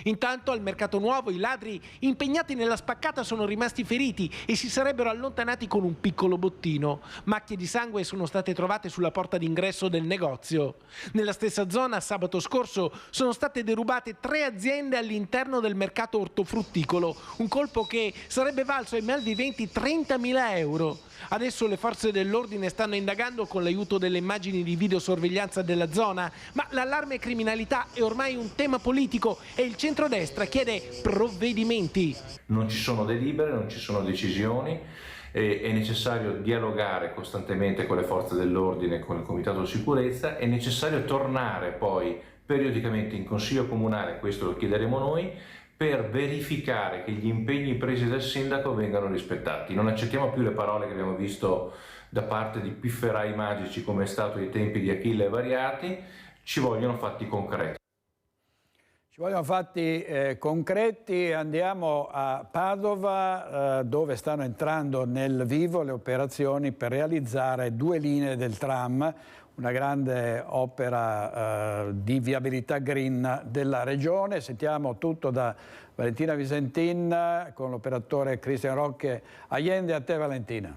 Intanto al Mercato Nuovo i ladri impegnati nella spaccata sono rimasti feriti e si sarebbero allontanati con un piccolo bottino. Macchie di sangue sono state trovate sulla porta d'ingresso del negozio. Nella stessa zona sabato scorso sono state derubate 3 aziende all'interno del mercato ortofrutticolo, un colpo che sarebbe valso ai malviventi 30.000 euro. Adesso le forze dell'ordine stanno indagando con l'aiuto delle immagini di videosorveglianza della zona, ma l'allarme criminalità è ormai un tema politico e il centrodestra chiede provvedimenti. Non ci sono delibere, non ci sono decisioni, è necessario dialogare costantemente con le forze dell'ordine, con il Comitato di Sicurezza, è necessario tornare poi periodicamente in Consiglio Comunale, questo lo chiederemo noi, per verificare che gli impegni presi dal sindaco vengano rispettati. Non accettiamo più le parole che abbiamo visto da parte di pifferai magici come è stato ai tempi di Achille e Variati, ci vogliono fatti concreti. Ci vogliono fatti concreti. Andiamo a Padova dove stanno entrando nel vivo le operazioni per realizzare 2 linee del tram, una grande opera di viabilità green della regione. Sentiamo tutto da Valentina Visentin con l'operatore Cristian Rocche Allende. A te Valentina.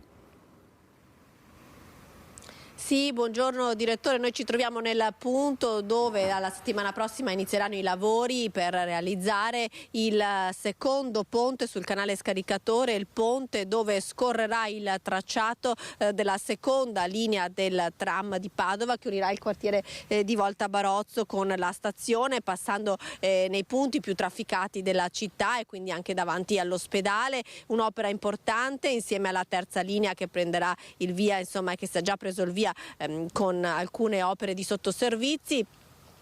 Sì, buongiorno direttore, noi ci troviamo nel punto dove dalla settimana prossima inizieranno i lavori per realizzare il secondo ponte sul canale Scaricatore, il ponte dove scorrerà il tracciato della seconda linea del tram di Padova che unirà il quartiere di Volta Barozzo con la stazione, passando nei punti più trafficati della città e quindi anche davanti all'ospedale. Un'opera importante insieme alla terza linea che prenderà il via, insomma, che si è già preso il via con alcune opere di sottoservizi.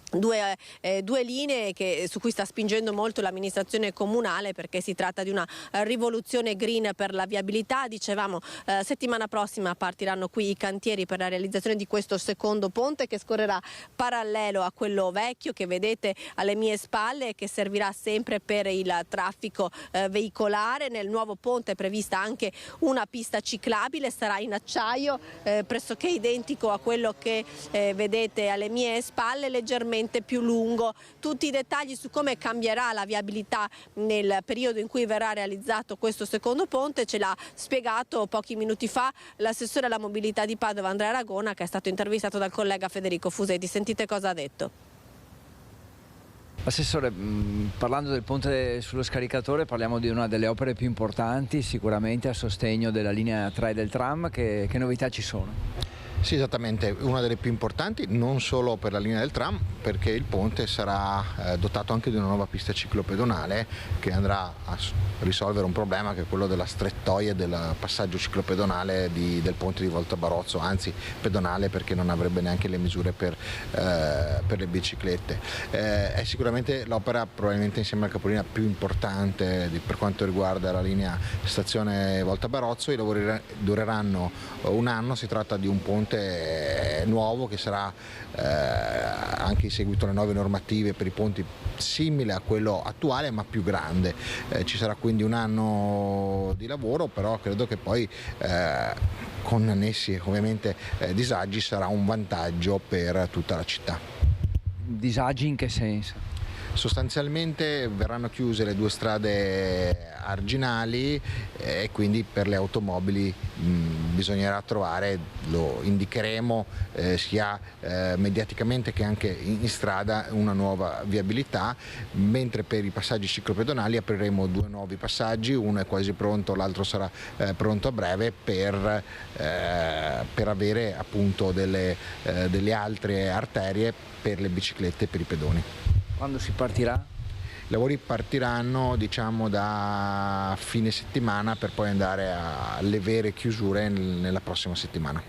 Due linee su cui sta spingendo molto l'amministrazione comunale perché si tratta di una rivoluzione green per la viabilità. Dicevamo, settimana prossima partiranno qui i cantieri per la realizzazione di questo secondo ponte che scorrerà parallelo a quello vecchio che vedete alle mie spalle e che servirà sempre per il traffico veicolare. Nel nuovo ponte è prevista anche una pista ciclabile, sarà in acciaio pressoché identico a quello che vedete alle mie spalle, leggermente più lungo. Tutti i dettagli su come cambierà la viabilità nel periodo in cui verrà realizzato questo secondo ponte ce l'ha spiegato pochi minuti fa l'assessore alla mobilità di Padova Andrea Aragona, che è stato intervistato dal collega Federico Fusetti. Sentite cosa ha detto. Assessore, parlando del ponte sullo Scaricatore parliamo di una delle opere più importanti sicuramente a sostegno della linea 3 del tram. Che novità ci sono? Sì, esattamente, una delle più importanti non solo per la linea del tram, perché il ponte sarà dotato anche di una nuova pista ciclopedonale che andrà a risolvere un problema che è quello della strettoia del passaggio ciclopedonale del ponte di Volta Barozzo, anzi pedonale perché non avrebbe neanche le misure per le biciclette. È sicuramente l'opera probabilmente insieme al capolinea più importante per quanto riguarda la linea stazione Volta Barozzo. I lavori dureranno un anno, si tratta di un ponte nuovo che sarà anche in seguito alle nuove normative per i ponti simile a quello attuale ma più grande. Ci sarà quindi un anno di lavoro, però credo che poi con annessi ovviamente disagi sarà un vantaggio per tutta la città. Disagi in che senso? Sostanzialmente verranno chiuse le due strade arginali e quindi per le automobili bisognerà trovare, lo indicheremo sia mediaticamente che anche in strada, una nuova viabilità, mentre per i passaggi ciclopedonali apriremo due nuovi passaggi, uno è quasi pronto, l'altro sarà pronto a breve per avere appunto delle altre arterie per le biciclette e per i pedoni. Quando si partirà? I lavori partiranno diciamo da fine settimana per poi andare alle vere chiusure nella prossima settimana.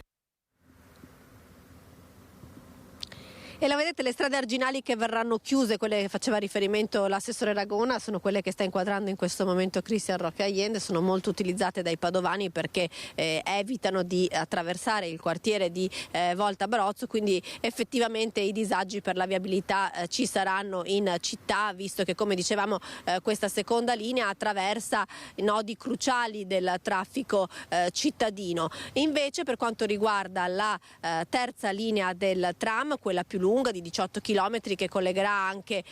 E la vedete, le strade arginali che verranno chiuse, quelle che faceva riferimento l'assessore Ragona, sono quelle che sta inquadrando in questo momento Cristian Roque Allende, sono molto utilizzate dai padovani perché evitano di attraversare il quartiere di Volta Barozzo, quindi effettivamente i disagi per la viabilità ci saranno in città, visto che, come dicevamo, questa seconda linea attraversa nodi cruciali del traffico cittadino. Invece, per quanto riguarda la terza linea del tram, quella più lunga di 18 km che collegherà anche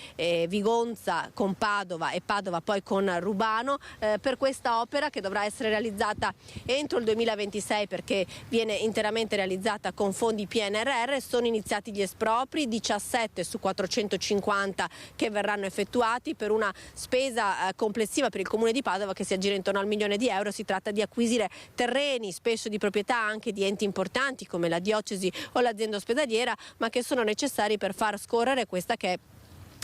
Vigonza con Padova e Padova poi con Rubano, per questa opera, che dovrà essere realizzata entro il 2026 perché viene interamente realizzata con fondi PNRR, sono iniziati gli espropri, 17 su 450 che verranno effettuati per una spesa complessiva per il comune di Padova che si aggira intorno al €1.000.000. Si tratta di acquisire terreni, spesso di proprietà anche di enti importanti come la diocesi o l'azienda ospedaliera, ma che sono necessari per far scorrere questa che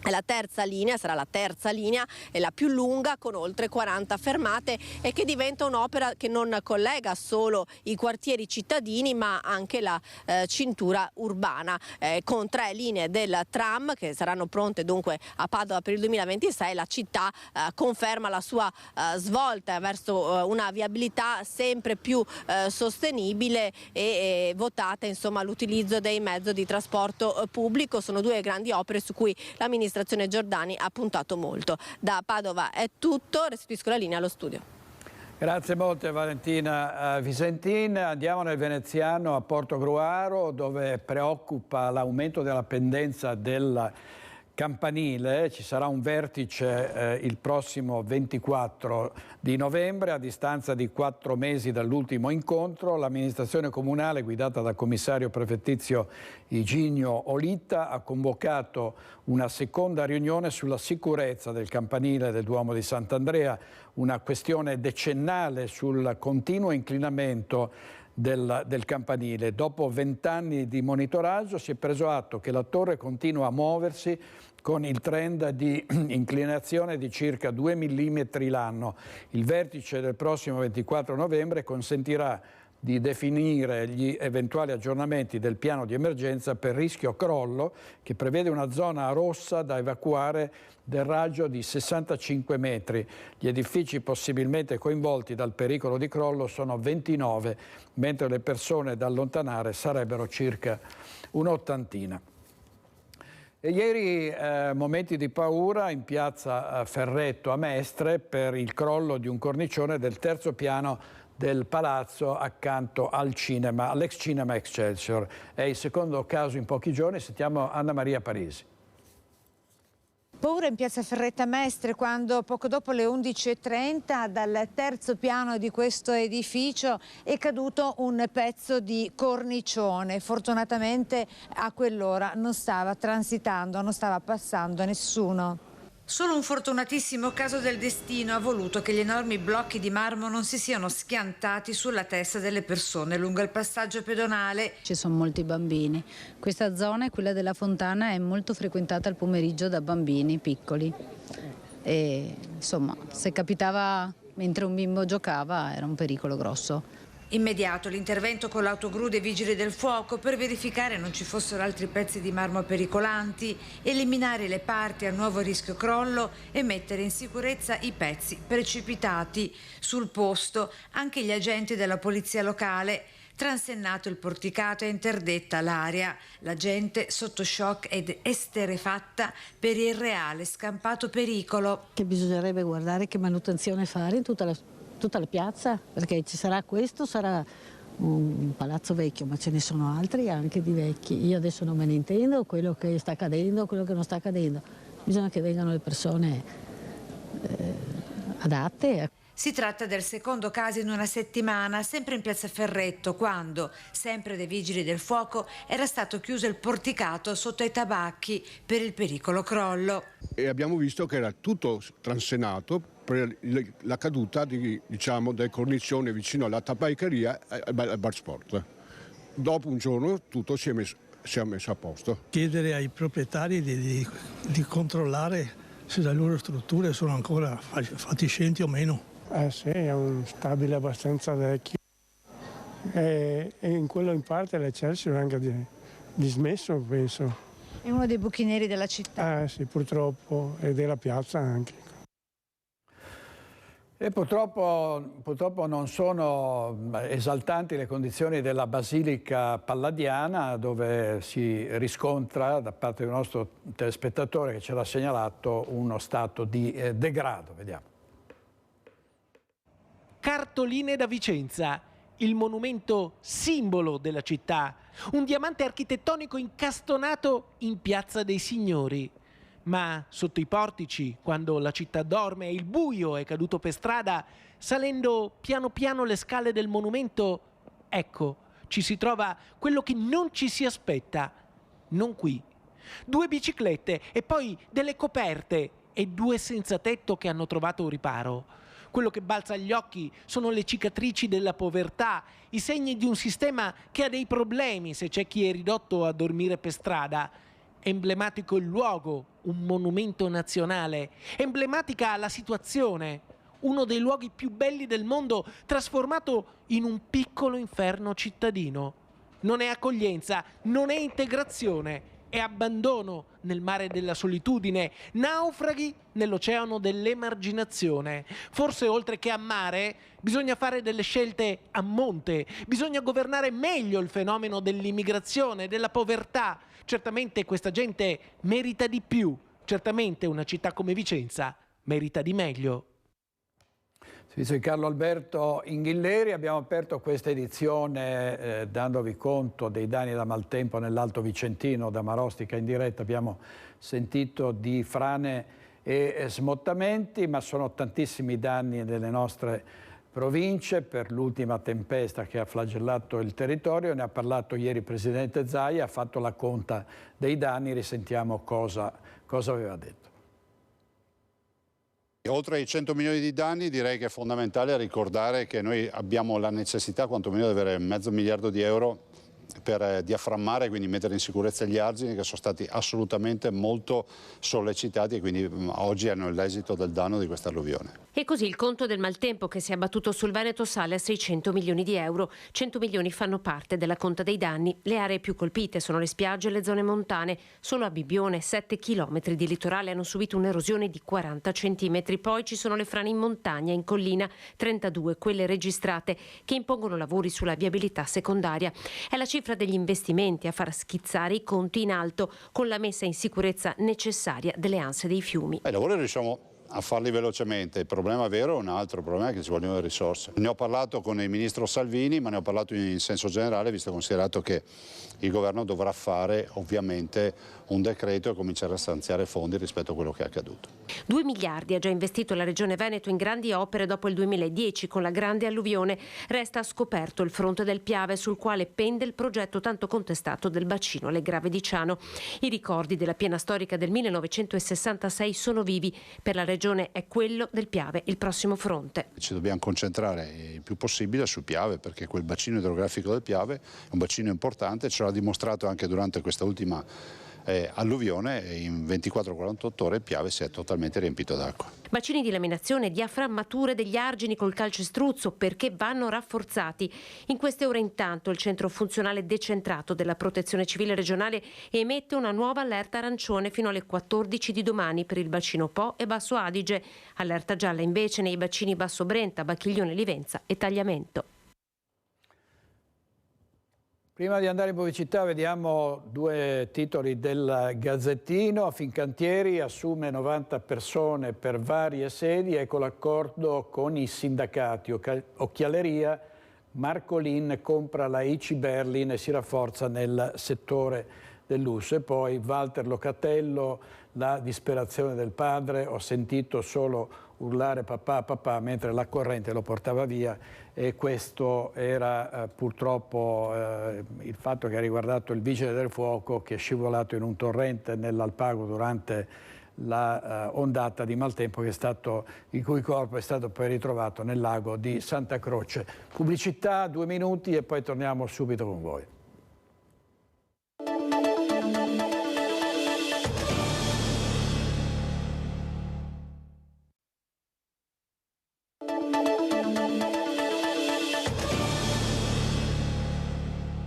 è la terza linea, sarà la terza linea, è la più lunga con oltre 40 fermate e che diventa un'opera che non collega solo i quartieri cittadini ma anche la cintura urbana, con 3 linee del tram che saranno pronte dunque a Padova per il 2026. La città conferma la sua svolta verso una viabilità sempre più sostenibile e votata insomma all'utilizzo dei mezzi di trasporto pubblico. Sono 2 grandi opere su cui l'amministrazione Giordani ha puntato molto. Da Padova è tutto, restituisco la linea allo studio. Grazie molte Valentina Visentin. Andiamo nel veneziano a Portogruaro, dove preoccupa l'aumento della pendenza del campanile. Ci sarà un vertice il prossimo 24 di novembre, a distanza di 4 mesi dall'ultimo incontro. L'amministrazione comunale, guidata dal commissario prefettizio Iginio Olitta, ha convocato una seconda riunione sulla sicurezza del campanile del Duomo di Sant'Andrea, una questione decennale sul continuo inclinamento del campanile. Dopo 20 anni di monitoraggio si è preso atto che la torre continua a muoversi con il trend di inclinazione di circa 2 mm l'anno. Il vertice del prossimo 24 novembre consentirà di definire gli eventuali aggiornamenti del piano di emergenza per rischio crollo, che prevede una zona rossa da evacuare del raggio di 65 metri. Gli edifici possibilmente coinvolti dal pericolo di crollo sono 29, mentre le persone da allontanare sarebbero circa un'ottantina. E ieri momenti di paura in piazza Ferretto a Mestre per il crollo di un cornicione del terzo piano del palazzo accanto al cinema, all'ex cinema Excelsior. È il secondo caso in pochi giorni. Sentiamo Anna Maria Parisi. Paura in piazza Ferretta Mestre quando poco dopo le 11:30 dal terzo piano di questo edificio è caduto un pezzo di cornicione. Fortunatamente a quell'ora non stava transitando, non stava passando nessuno. Solo un fortunatissimo caso del destino ha voluto che gli enormi blocchi di marmo non si siano schiantati sulla testa delle persone lungo il passaggio pedonale. Ci sono molti bambini. Questa zona, quella della fontana, è molto frequentata al pomeriggio da bambini piccoli. E insomma, se capitava mentre un bimbo giocava era un pericolo grosso. Immediato l'intervento con l'autogru dei vigili del fuoco per verificare non ci fossero altri pezzi di marmo pericolanti, eliminare le parti a nuovo rischio crollo e mettere in sicurezza i pezzi precipitati. Sul posto anche gli agenti della polizia locale. Transennato il porticato e interdetta l'area. La gente sotto shock ed esterrefatta per il reale scampato pericolo. Che bisognerebbe guardare che manutenzione fare in tutta la piazza, perché ci sarà questo, sarà un palazzo vecchio, ma ce ne sono altri anche di vecchi. Io adesso non me ne intendo quello che sta accadendo, quello che non sta accadendo. Bisogna che vengano le persone adatte. Si tratta del secondo caso in una settimana, sempre in piazza Ferretto, quando, sempre dai vigili del fuoco, era stato chiuso il porticato sotto ai tabacchi per il pericolo crollo. E abbiamo visto che era tutto transenato per la caduta del cornicione vicino alla tabaccheria e al bar sport. Dopo un giorno tutto si è messo a posto. Chiedere ai proprietari di controllare se le loro strutture sono ancora fatiscenti o meno. Sì, è un stabile abbastanza vecchio e in quello in parte l'Eccelsior è anche dismesso, penso. È uno dei buchi neri della città. Sì, purtroppo, e della piazza anche. E purtroppo non sono esaltanti le condizioni della Basilica Palladiana, dove si riscontra da parte del nostro telespettatore che ce l'ha segnalato uno stato di degrado. Vediamo. Cartoline da Vicenza, il monumento simbolo della città, un diamante architettonico incastonato in Piazza dei Signori. Ma sotto i portici, quando la città dorme e il buio è caduto per strada, salendo piano piano le scale del monumento, ecco, ci si trova quello che non ci si aspetta. Non qui. 2 biciclette e poi delle coperte e 2 senza tetto che hanno trovato riparo. Quello che balza agli occhi sono le cicatrici della povertà, i segni di un sistema che ha dei problemi se c'è chi è ridotto a dormire per strada. Emblematico il luogo, un monumento nazionale. Emblematica la situazione, uno dei luoghi più belli del mondo trasformato in un piccolo inferno cittadino. Non è accoglienza, non è integrazione. È abbandono nel mare della solitudine, naufraghi nell'oceano dell'emarginazione. Forse oltre che a mare bisogna fare delle scelte a monte, bisogna governare meglio il fenomeno dell'immigrazione, della povertà. Certamente questa gente merita di più, certamente una città come Vicenza merita di meglio. Sono Carlo Alberto Inghilleri, abbiamo aperto questa edizione dandovi conto dei danni da maltempo nell'Alto Vicentino, da Marostica in diretta. Abbiamo sentito di frane e smottamenti, ma sono tantissimi danni nelle nostre province per l'ultima tempesta che ha flagellato il territorio. Ne ha parlato ieri il Presidente Zaia, ha fatto la conta dei danni, risentiamo cosa aveva detto. Oltre ai 100 milioni di danni direi che è fondamentale ricordare che noi abbiamo la necessità quantomeno di avere $500 miliardi per diaframmare, quindi mettere in sicurezza gli argini che sono stati assolutamente molto sollecitati e quindi oggi hanno l'esito del danno di questa alluvione. E così il conto del maltempo che si è abbattuto sul Veneto sale a 600 milioni di euro. 100 milioni fanno parte della conta dei danni. Le aree più colpite sono le spiagge e le zone montane. Solo a Bibbione 7 chilometri di litorale hanno subito un'erosione di 40 centimetri. Poi ci sono le frane in montagna e in collina, 32 quelle registrate, che impongono lavori sulla viabilità secondaria. È la cifra degli investimenti a far schizzare i conti in alto con la messa in sicurezza necessaria delle anse dei fiumi. I lavori riusciamo a farli velocemente. Il problema vero è un altro, il problema è che ci vogliono le risorse. Ne ho parlato con il ministro Salvini, ma ne ho parlato in senso generale, visto e considerato che il governo dovrà fare ovviamente un decreto e cominciare a stanziare fondi rispetto a quello che è accaduto. 2 miliardi ha già investito la Regione Veneto in grandi opere dopo il 2010 con la grande alluvione. Resta scoperto il fronte del Piave sul quale pende il progetto tanto contestato del bacino alle Grave di Ciano. I ricordi della piena storica del 1966 sono vivi. Per la Regione è quello del Piave il prossimo fronte. Ci dobbiamo concentrare il più possibile sul Piave, perché quel bacino idrografico del Piave è un bacino importante, ce l'ha dimostrato anche durante questa ultima alluvione. In 24-48 ore il Piave si è totalmente riempito d'acqua. Bacini di laminazione, diaframmature degli argini col calcestruzzo perché vanno rafforzati. In queste ore intanto il centro funzionale decentrato della Protezione Civile regionale emette una nuova allerta arancione fino alle 14 di domani per il bacino Po e Basso Adige. Allerta gialla invece nei bacini Basso Brenta, Bacchiglione Livenza e Tagliamento. Prima di andare in pubblicità vediamo 2 titoli del Gazzettino. Fincantieri assume 90 persone per varie sedi e con l'accordo con i sindacati. Occhialeria, Marcolin compra la ICI Berlin e si rafforza nel settore del lusso. E poi Walter Locatello, la disperazione del padre, ho sentito solo urlare papà papà mentre la corrente lo portava via, e questo era purtroppo il fatto che ha riguardato il vigile del fuoco che è scivolato in un torrente nell'Alpago durante la ondata di maltempo il cui corpo è stato poi ritrovato nel lago di Santa Croce. Pubblicità, 2 minuti e poi torniamo subito con voi.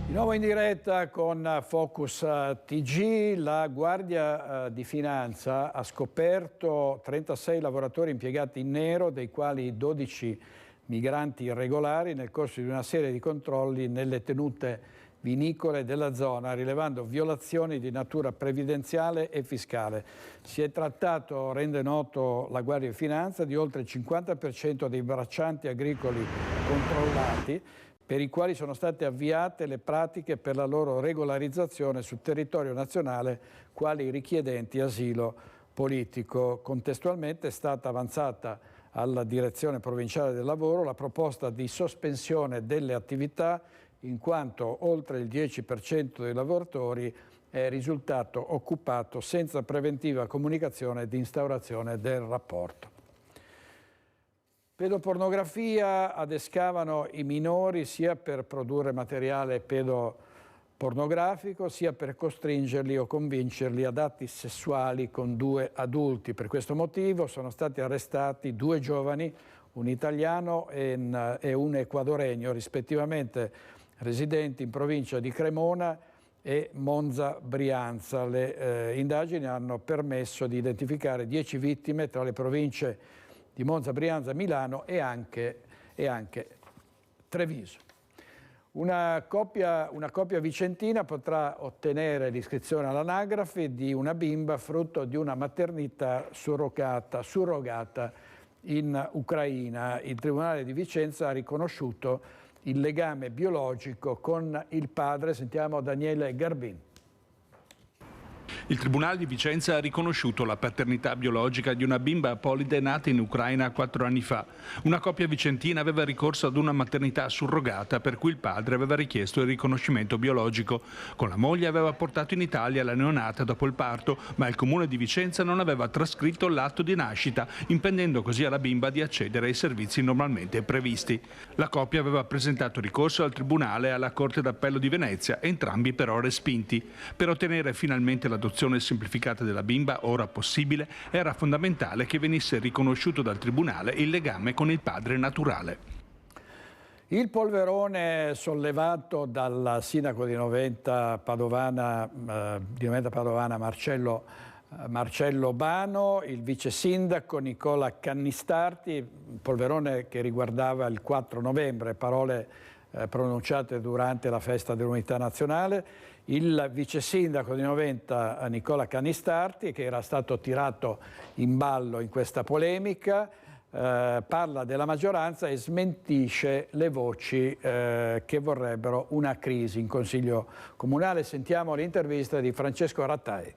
Di nuovo in diretta con Focus TG. La Guardia di Finanza ha scoperto 36 lavoratori impiegati in nero, dei quali 12 migranti irregolari, nel corso di una serie di controlli nelle tenute vinicole della zona, rilevando violazioni di natura previdenziale e fiscale. Si è trattato, rende noto la Guardia di Finanza, di oltre il 50% dei braccianti agricoli controllati, per i quali sono state avviate le pratiche per la loro regolarizzazione sul territorio nazionale quali richiedenti asilo politico. Contestualmente è stata avanzata alla Direzione Provinciale del Lavoro la proposta di sospensione delle attività, in quanto oltre il 10% dei lavoratori è risultato occupato senza preventiva comunicazione di instaurazione del rapporto. Pedopornografia, adescavano i minori sia per produrre materiale pedopornografico sia per costringerli o convincerli ad atti sessuali con 2 adulti. Per questo motivo sono stati arrestati 2 giovani, un italiano e un ecuadoregno, rispettivamente residenti in provincia di Cremona e Monza Brianza. Le indagini hanno permesso di identificare 10 vittime tra le province di Monza, Brianza, Milano e anche Treviso. Una coppia vicentina potrà ottenere l'iscrizione all'anagrafe di una bimba frutto di una maternità surrogata in Ucraina. Il Tribunale di Vicenza ha riconosciuto il legame biologico con il padre. Sentiamo Daniele Garbin. Il Tribunale di Vicenza ha riconosciuto la paternità biologica di una bimba apolide nata in Ucraina 4 anni fa. Una coppia vicentina aveva ricorso ad una maternità surrogata per cui il padre aveva richiesto il riconoscimento biologico. Con la moglie aveva portato in Italia la neonata dopo il parto, ma il Comune di Vicenza non aveva trascritto l'atto di nascita, impedendo così alla bimba di accedere ai servizi normalmente previsti. La coppia aveva presentato ricorso al Tribunale e alla Corte d'Appello di Venezia, entrambi però respinti. Per ottenere finalmente l'adozione semplificata della bimba, ora possibile, era fondamentale che venisse riconosciuto dal Tribunale il legame con il padre naturale. Il polverone sollevato dal sindaco di Noventa Padovana Marcello Bano, il vice sindaco Nicola Cannistarti, polverone che riguardava il 4 novembre, parole pronunciate durante la festa dell'Unità Nazionale. Il vice sindaco di Noventa, Nicola Cannistarti, che era stato tirato in ballo in questa polemica, parla della maggioranza e smentisce le voci che vorrebbero una crisi in Consiglio Comunale. Sentiamo l'intervista di Francesco Rattai.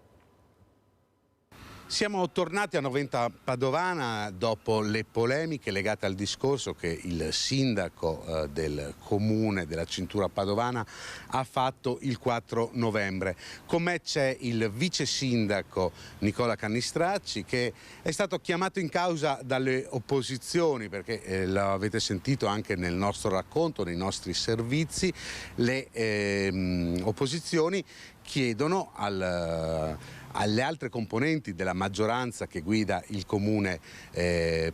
Siamo tornati a Noventa Padovana dopo le polemiche legate al discorso che il sindaco del comune della cintura padovana ha fatto il 4 novembre. Con me c'è il vice sindaco Nicola Cannistracci, che è stato chiamato in causa dalle opposizioni, perché lo avete sentito anche nel nostro racconto, nei nostri servizi, le opposizioni chiedono alle altre componenti della maggioranza che guida il comune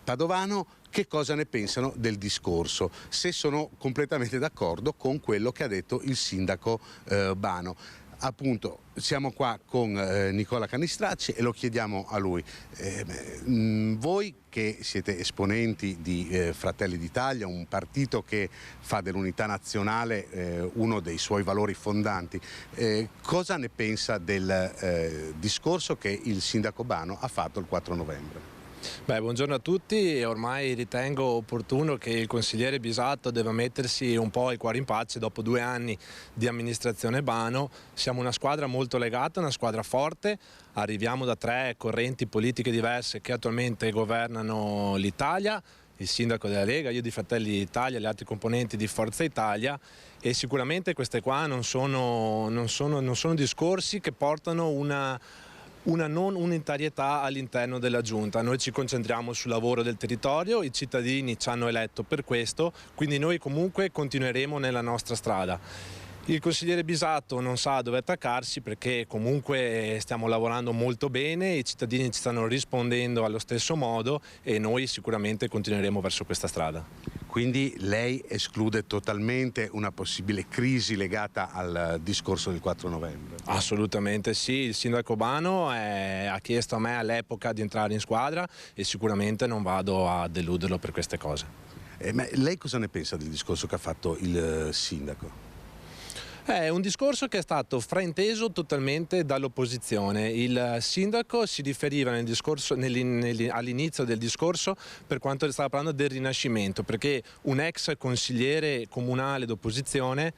padovano che cosa ne pensano del discorso, se sono completamente d'accordo con quello che ha detto il sindaco Bano. Appunto, siamo qua con Nicola Cannistracci e lo chiediamo a lui. Voi che siete esponenti di Fratelli d'Italia, un partito che fa dell'unità nazionale uno dei suoi valori fondanti, cosa ne pensa del discorso che il sindaco Bano ha fatto il 4 novembre? Beh, buongiorno a tutti. Ormai ritengo opportuno che il consigliere Bisatto debba mettersi un po' il cuore in pace dopo 2 anni di amministrazione Bano. Siamo una squadra molto legata, una squadra forte, arriviamo da 3 correnti politiche diverse che attualmente governano l'Italia, il sindaco della Lega, io di Fratelli d'Italia, gli altri componenti di Forza Italia, e sicuramente queste qua non sono discorsi che portano una non unitarietà all'interno della Giunta. Noi ci concentriamo sul lavoro del territorio, i cittadini ci hanno eletto per questo, quindi noi comunque continueremo nella nostra strada. Il consigliere Bisatto non sa dove attaccarsi perché comunque stiamo lavorando molto bene, i cittadini ci stanno rispondendo allo stesso modo e noi sicuramente continueremo verso questa strada. Quindi lei esclude totalmente una possibile crisi legata al discorso del 4 novembre? Assolutamente sì, il sindaco Bano ha chiesto a me all'epoca di entrare in squadra e sicuramente non vado a deluderlo per queste cose. Ma lei cosa ne pensa del discorso che ha fatto il sindaco? È un discorso che è stato frainteso totalmente dall'opposizione. Il sindaco si riferiva all'inizio del discorso per quanto stava parlando del Rinascimento, perché un ex consigliere comunale d'opposizione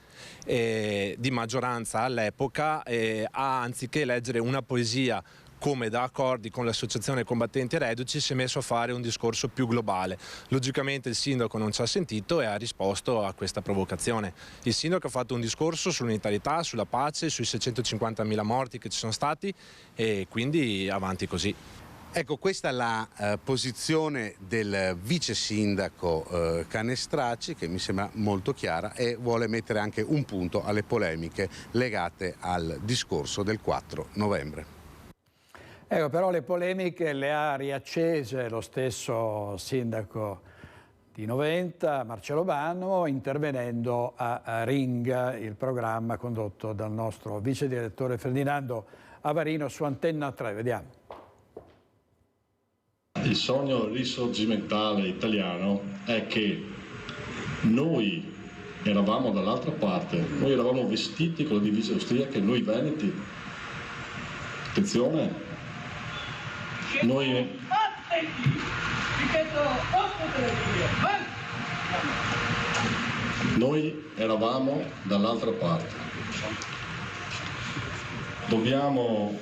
di maggioranza all'epoca ha, anziché leggere una poesia come da accordi con l'associazione combattenti e reduci, si è messo a fare un discorso più globale. Logicamente il sindaco non ci ha sentito e ha risposto a questa provocazione. Il sindaco ha fatto un discorso sull'unitarietà, sulla pace, sui 650.000 morti che ci sono stati e quindi avanti così. Ecco, questa è la posizione del vice sindaco Cannistracci, che mi sembra molto chiara e vuole mettere anche un punto alle polemiche legate al discorso del 4 novembre. Ecco, però le polemiche le ha riaccese lo stesso sindaco di Noventa, Marcello Bano, intervenendo a Ring, il programma condotto dal nostro vice direttore Ferdinando Avarino su Antenna 3. Vediamo. Il sogno risorgimentale italiano è che noi eravamo dall'altra parte, noi eravamo vestiti con le divise austriache, noi veneti. Attenzione! Noi eravamo dall'altra parte. Dobbiamo...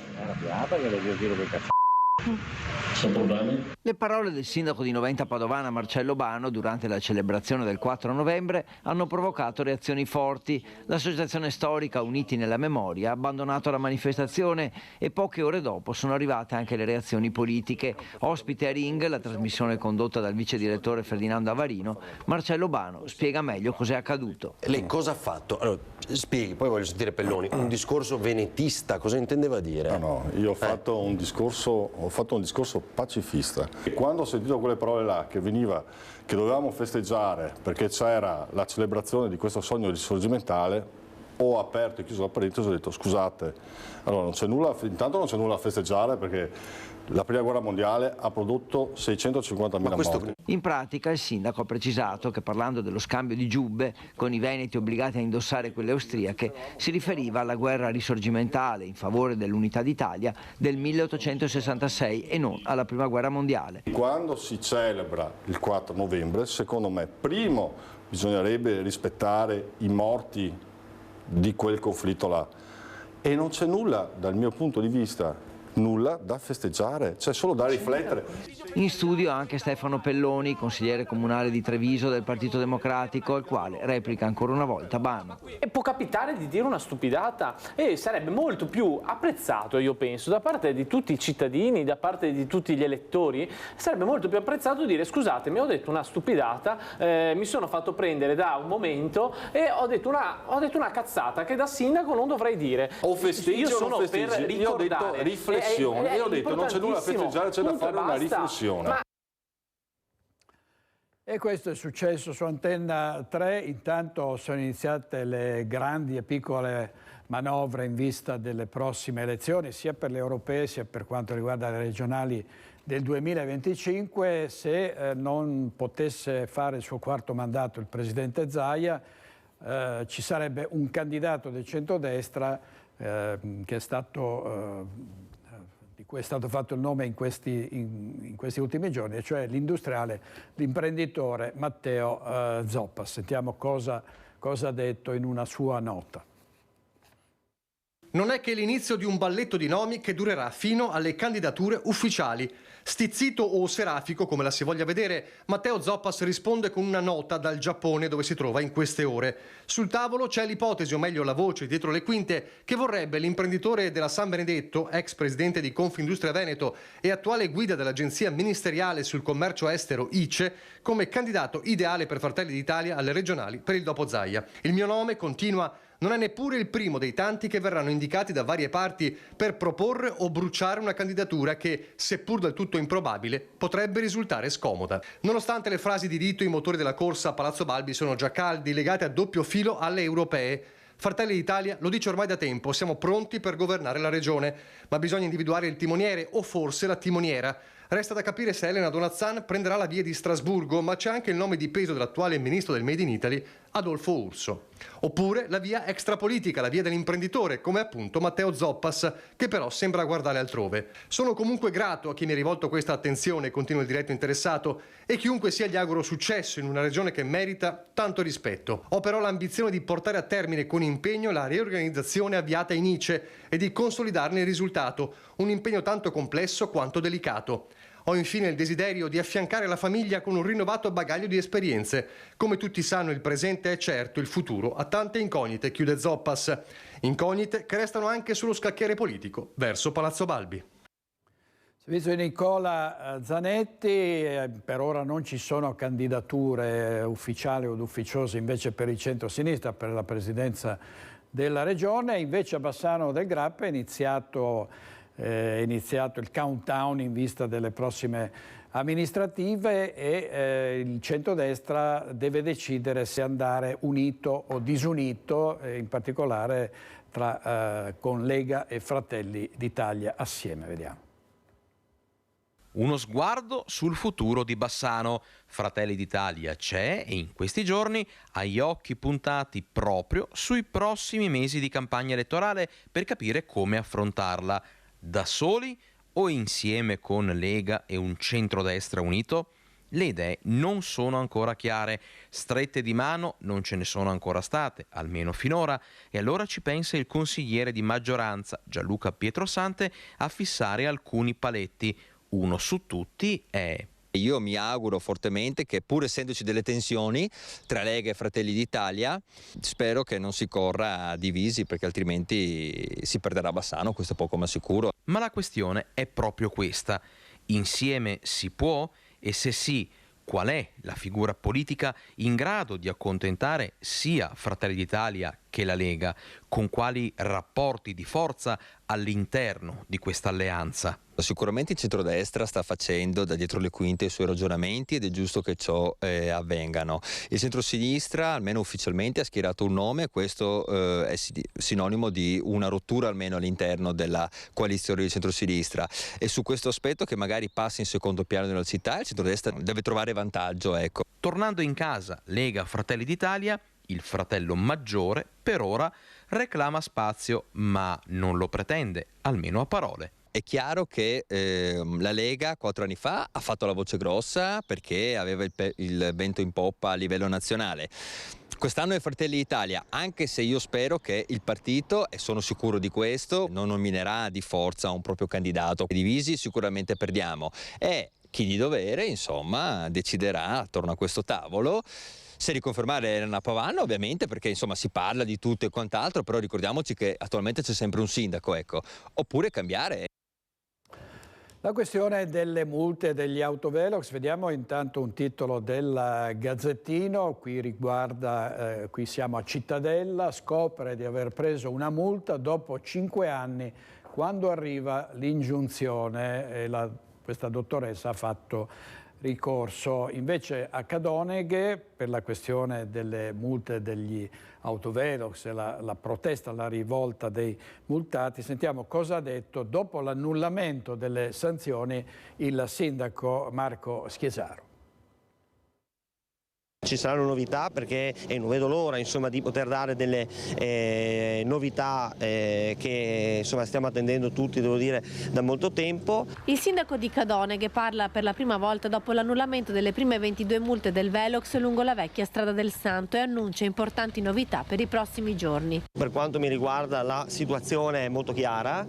Sono problemi? Le parole del sindaco di Noventa Padovana Marcello Bano durante la celebrazione del 4 novembre hanno provocato reazioni forti. L'associazione storica Uniti nella Memoria ha abbandonato la manifestazione e poche ore dopo sono arrivate anche le reazioni politiche. Ospite a Ring, la trasmissione condotta dal vice direttore Ferdinando Avarino, Marcello Bano spiega meglio cos'è accaduto. Lei cosa ha fatto? Allora, spieghi, poi voglio sentire Pelloni. Un discorso venetista, cosa intendeva dire? No, io ho fatto un discorso pacifista. E quando ho sentito quelle parole là che dovevamo festeggiare perché c'era la celebrazione di questo sogno risorgimentale, ho aperto e chiuso la parentesi e ho detto scusate, allora intanto non c'è nulla a festeggiare perché la prima guerra mondiale ha prodotto 650.000 morti. In pratica il sindaco ha precisato che parlando dello scambio di giubbe con i veneti obbligati a indossare quelle austriache si riferiva alla guerra risorgimentale in favore dell'unità d'Italia del 1866 e non alla prima guerra mondiale. Quando si celebra il 4 novembre, secondo me, primo bisognerebbe rispettare i morti di quel conflitto là e non c'è nulla dal mio punto di vista, nulla da festeggiare, c'è solo da riflettere. In studio anche Stefano Pelloni, consigliere comunale di Treviso del Partito Democratico, al quale replica ancora una volta Bano. E può capitare di dire una stupidata e sarebbe molto più apprezzato, io penso, da parte di tutti i cittadini, da parte di tutti gli elettori, sarebbe molto più apprezzato dire scusatemi, ho detto una stupidata, mi sono fatto prendere da un momento e ho detto una cazzata che da sindaco non dovrei dire. O festeggi io o sono non festeggi, per io ho detto riflessione, io ho detto non c'è nulla da festeggiare, c'è da fare una riflessione. E questo è successo su Antenna 3, intanto sono iniziate le grandi e piccole manovre in vista delle prossime elezioni, sia per le europee sia per quanto riguarda le regionali del 2025. Se non potesse fare il suo quarto mandato il presidente Zaia, ci sarebbe un candidato del centrodestra che è stato... di cui è stato fatto il nome in questi ultimi giorni, cioè l'industriale, l'imprenditore Matteo Zoppas. Sentiamo cosa ha detto in una sua nota. Non è che l'inizio di un balletto di nomi che durerà fino alle candidature ufficiali. Stizzito o serafico, come la si voglia vedere, Matteo Zoppas risponde con una nota dal Giappone dove si trova in queste ore. Sul tavolo c'è l'ipotesi, o meglio la voce dietro le quinte, che vorrebbe l'imprenditore della San Benedetto, ex presidente di Confindustria Veneto e attuale guida dell'agenzia ministeriale sul commercio estero ICE, come candidato ideale per Fratelli d'Italia alle regionali per il dopo Zaia. Il mio nome, continua, non è neppure il primo dei tanti che verranno indicati da varie parti per proporre o bruciare una candidatura che, seppur del tutto improbabile, potrebbe risultare scomoda. Nonostante le frasi di rito, i motori della corsa a Palazzo Balbi sono già caldi, legati a doppio filo alle europee. Fratelli d'Italia lo dice ormai da tempo, siamo pronti per governare la regione, ma bisogna individuare il timoniere o forse la timoniera. Resta da capire se Elena Donazzan prenderà la via di Strasburgo, ma c'è anche il nome di peso dell'attuale ministro del Made in Italy, Adolfo Urso. Oppure la via extrapolitica, la via dell'imprenditore, come appunto Matteo Zoppas, che però sembra guardare altrove. Sono comunque grato a chi mi ha rivolto questa attenzione, continua il diretto interessato, e chiunque sia gli auguro successo in una regione che merita tanto rispetto. Ho però l'ambizione di portare a termine con impegno la riorganizzazione avviata in ICE e di consolidarne il risultato, un impegno tanto complesso quanto delicato. Ho infine il desiderio di affiancare la famiglia con un rinnovato bagaglio di esperienze. Come tutti sanno, il presente è certo, il futuro ha tante incognite, chiude Zoppas. Incognite che restano anche sullo scacchiere politico, verso Palazzo Balbi. Servizio di Nicola Zanetti, per ora non ci sono candidature ufficiali o ufficiose invece per il centro-sinistra, per la presidenza della regione, invece a Bassano del Grappa è iniziato il countdown in vista delle prossime amministrative e il centrodestra deve decidere se andare unito o disunito, in particolare con Lega e Fratelli d'Italia assieme. Vediamo. Uno sguardo sul futuro di Bassano. Fratelli d'Italia c'è e in questi giorni ha gli occhi puntati proprio sui prossimi mesi di campagna elettorale per capire come affrontarla. Da soli o insieme con Lega e un centrodestra unito? Le idee non sono ancora chiare, strette di mano non ce ne sono ancora state, almeno finora, e allora ci pensa il consigliere di maggioranza Gianluca Pietrosante a fissare alcuni paletti. Uno su tutti è... Io mi auguro fortemente che, pur essendoci delle tensioni tra Lega e Fratelli d'Italia, spero che non si corra divisi, perché altrimenti si perderà Bassano, questo è poco ma sicuro. Ma la questione è proprio questa. Insieme si può? E se sì, qual è la figura politica in grado di accontentare sia Fratelli d'Italia che la Lega? Con quali rapporti di forza all'interno di questa alleanza. Sicuramente il centrodestra sta facendo da dietro le quinte i suoi ragionamenti ed è giusto che ciò avvengano. Il centrosinistra, almeno ufficialmente, ha schierato un nome, questo è sinonimo di una rottura almeno all'interno della coalizione di centrosinistra, e su questo aspetto, che magari passa in secondo piano nella città, il centrodestra deve trovare vantaggio. Ecco. Tornando in casa, Lega Fratelli d'Italia, il fratello maggiore per ora reclama spazio, ma non lo pretende, almeno a parole. È chiaro che la Lega 4 anni fa ha fatto la voce grossa perché aveva il vento in poppa a livello nazionale. Quest'anno è Fratelli d'Italia, anche se io spero che il partito, e sono sicuro di questo, non nominerà di forza un proprio candidato. Divisi sicuramente perdiamo, e chi di dovere, insomma, deciderà attorno a questo tavolo se riconfermare Elena Pavan, ovviamente, perché insomma si parla di tutto e quant'altro, però ricordiamoci che attualmente c'è sempre un sindaco, ecco, oppure cambiare. La questione delle multe degli autovelox, vediamo intanto un titolo del Gazzettino, qui riguarda, qui siamo a Cittadella, scopre di aver preso una multa dopo 5 anni, quando arriva l'ingiunzione, e questa dottoressa ha fatto ricorso. Invece a Cadoneghe, per la questione delle multe degli autovelox e la protesta, la rivolta dei multati, sentiamo cosa ha detto dopo l'annullamento delle sanzioni il sindaco Marco Schiesaro. Ci saranno novità, perché non vedo l'ora, insomma, di poter dare delle novità che, insomma, stiamo attendendo tutti, devo dire, da molto tempo. Il sindaco di Cadoneghe parla per la prima volta dopo l'annullamento delle prime 22 multe del Velox lungo la vecchia strada del Santo e annuncia importanti novità per i prossimi giorni. Per quanto mi riguarda la situazione è molto chiara,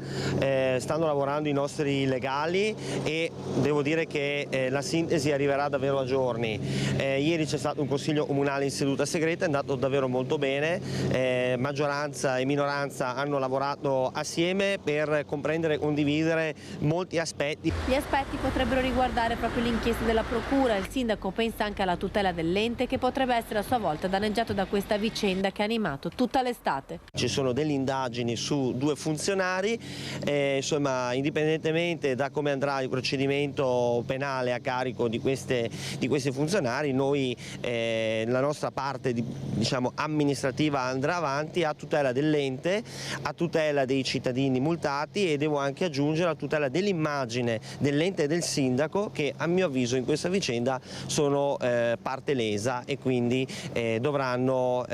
stanno lavorando i nostri legali e devo dire che la sintesi arriverà davvero a giorni. Ieri c'è stato un consiglio comunale in seduta segreta, è andato davvero molto bene, maggioranza e minoranza hanno lavorato assieme per comprendere e condividere molti aspetti. Gli aspetti potrebbero riguardare proprio l'inchiesta della procura. Il sindaco pensa anche alla tutela dell'ente, che potrebbe essere a sua volta danneggiato da questa vicenda che ha animato tutta l'estate. Ci sono delle indagini su 2 funzionari, insomma, indipendentemente da come andrà il procedimento penale a carico di questi funzionari, noi la nostra parte diciamo amministrativa andrà avanti a tutela dell'ente, a tutela dei cittadini multati, e devo anche aggiungere a tutela dell'immagine dell'ente e del sindaco, che a mio avviso in questa vicenda sono parte lesa, e quindi dovranno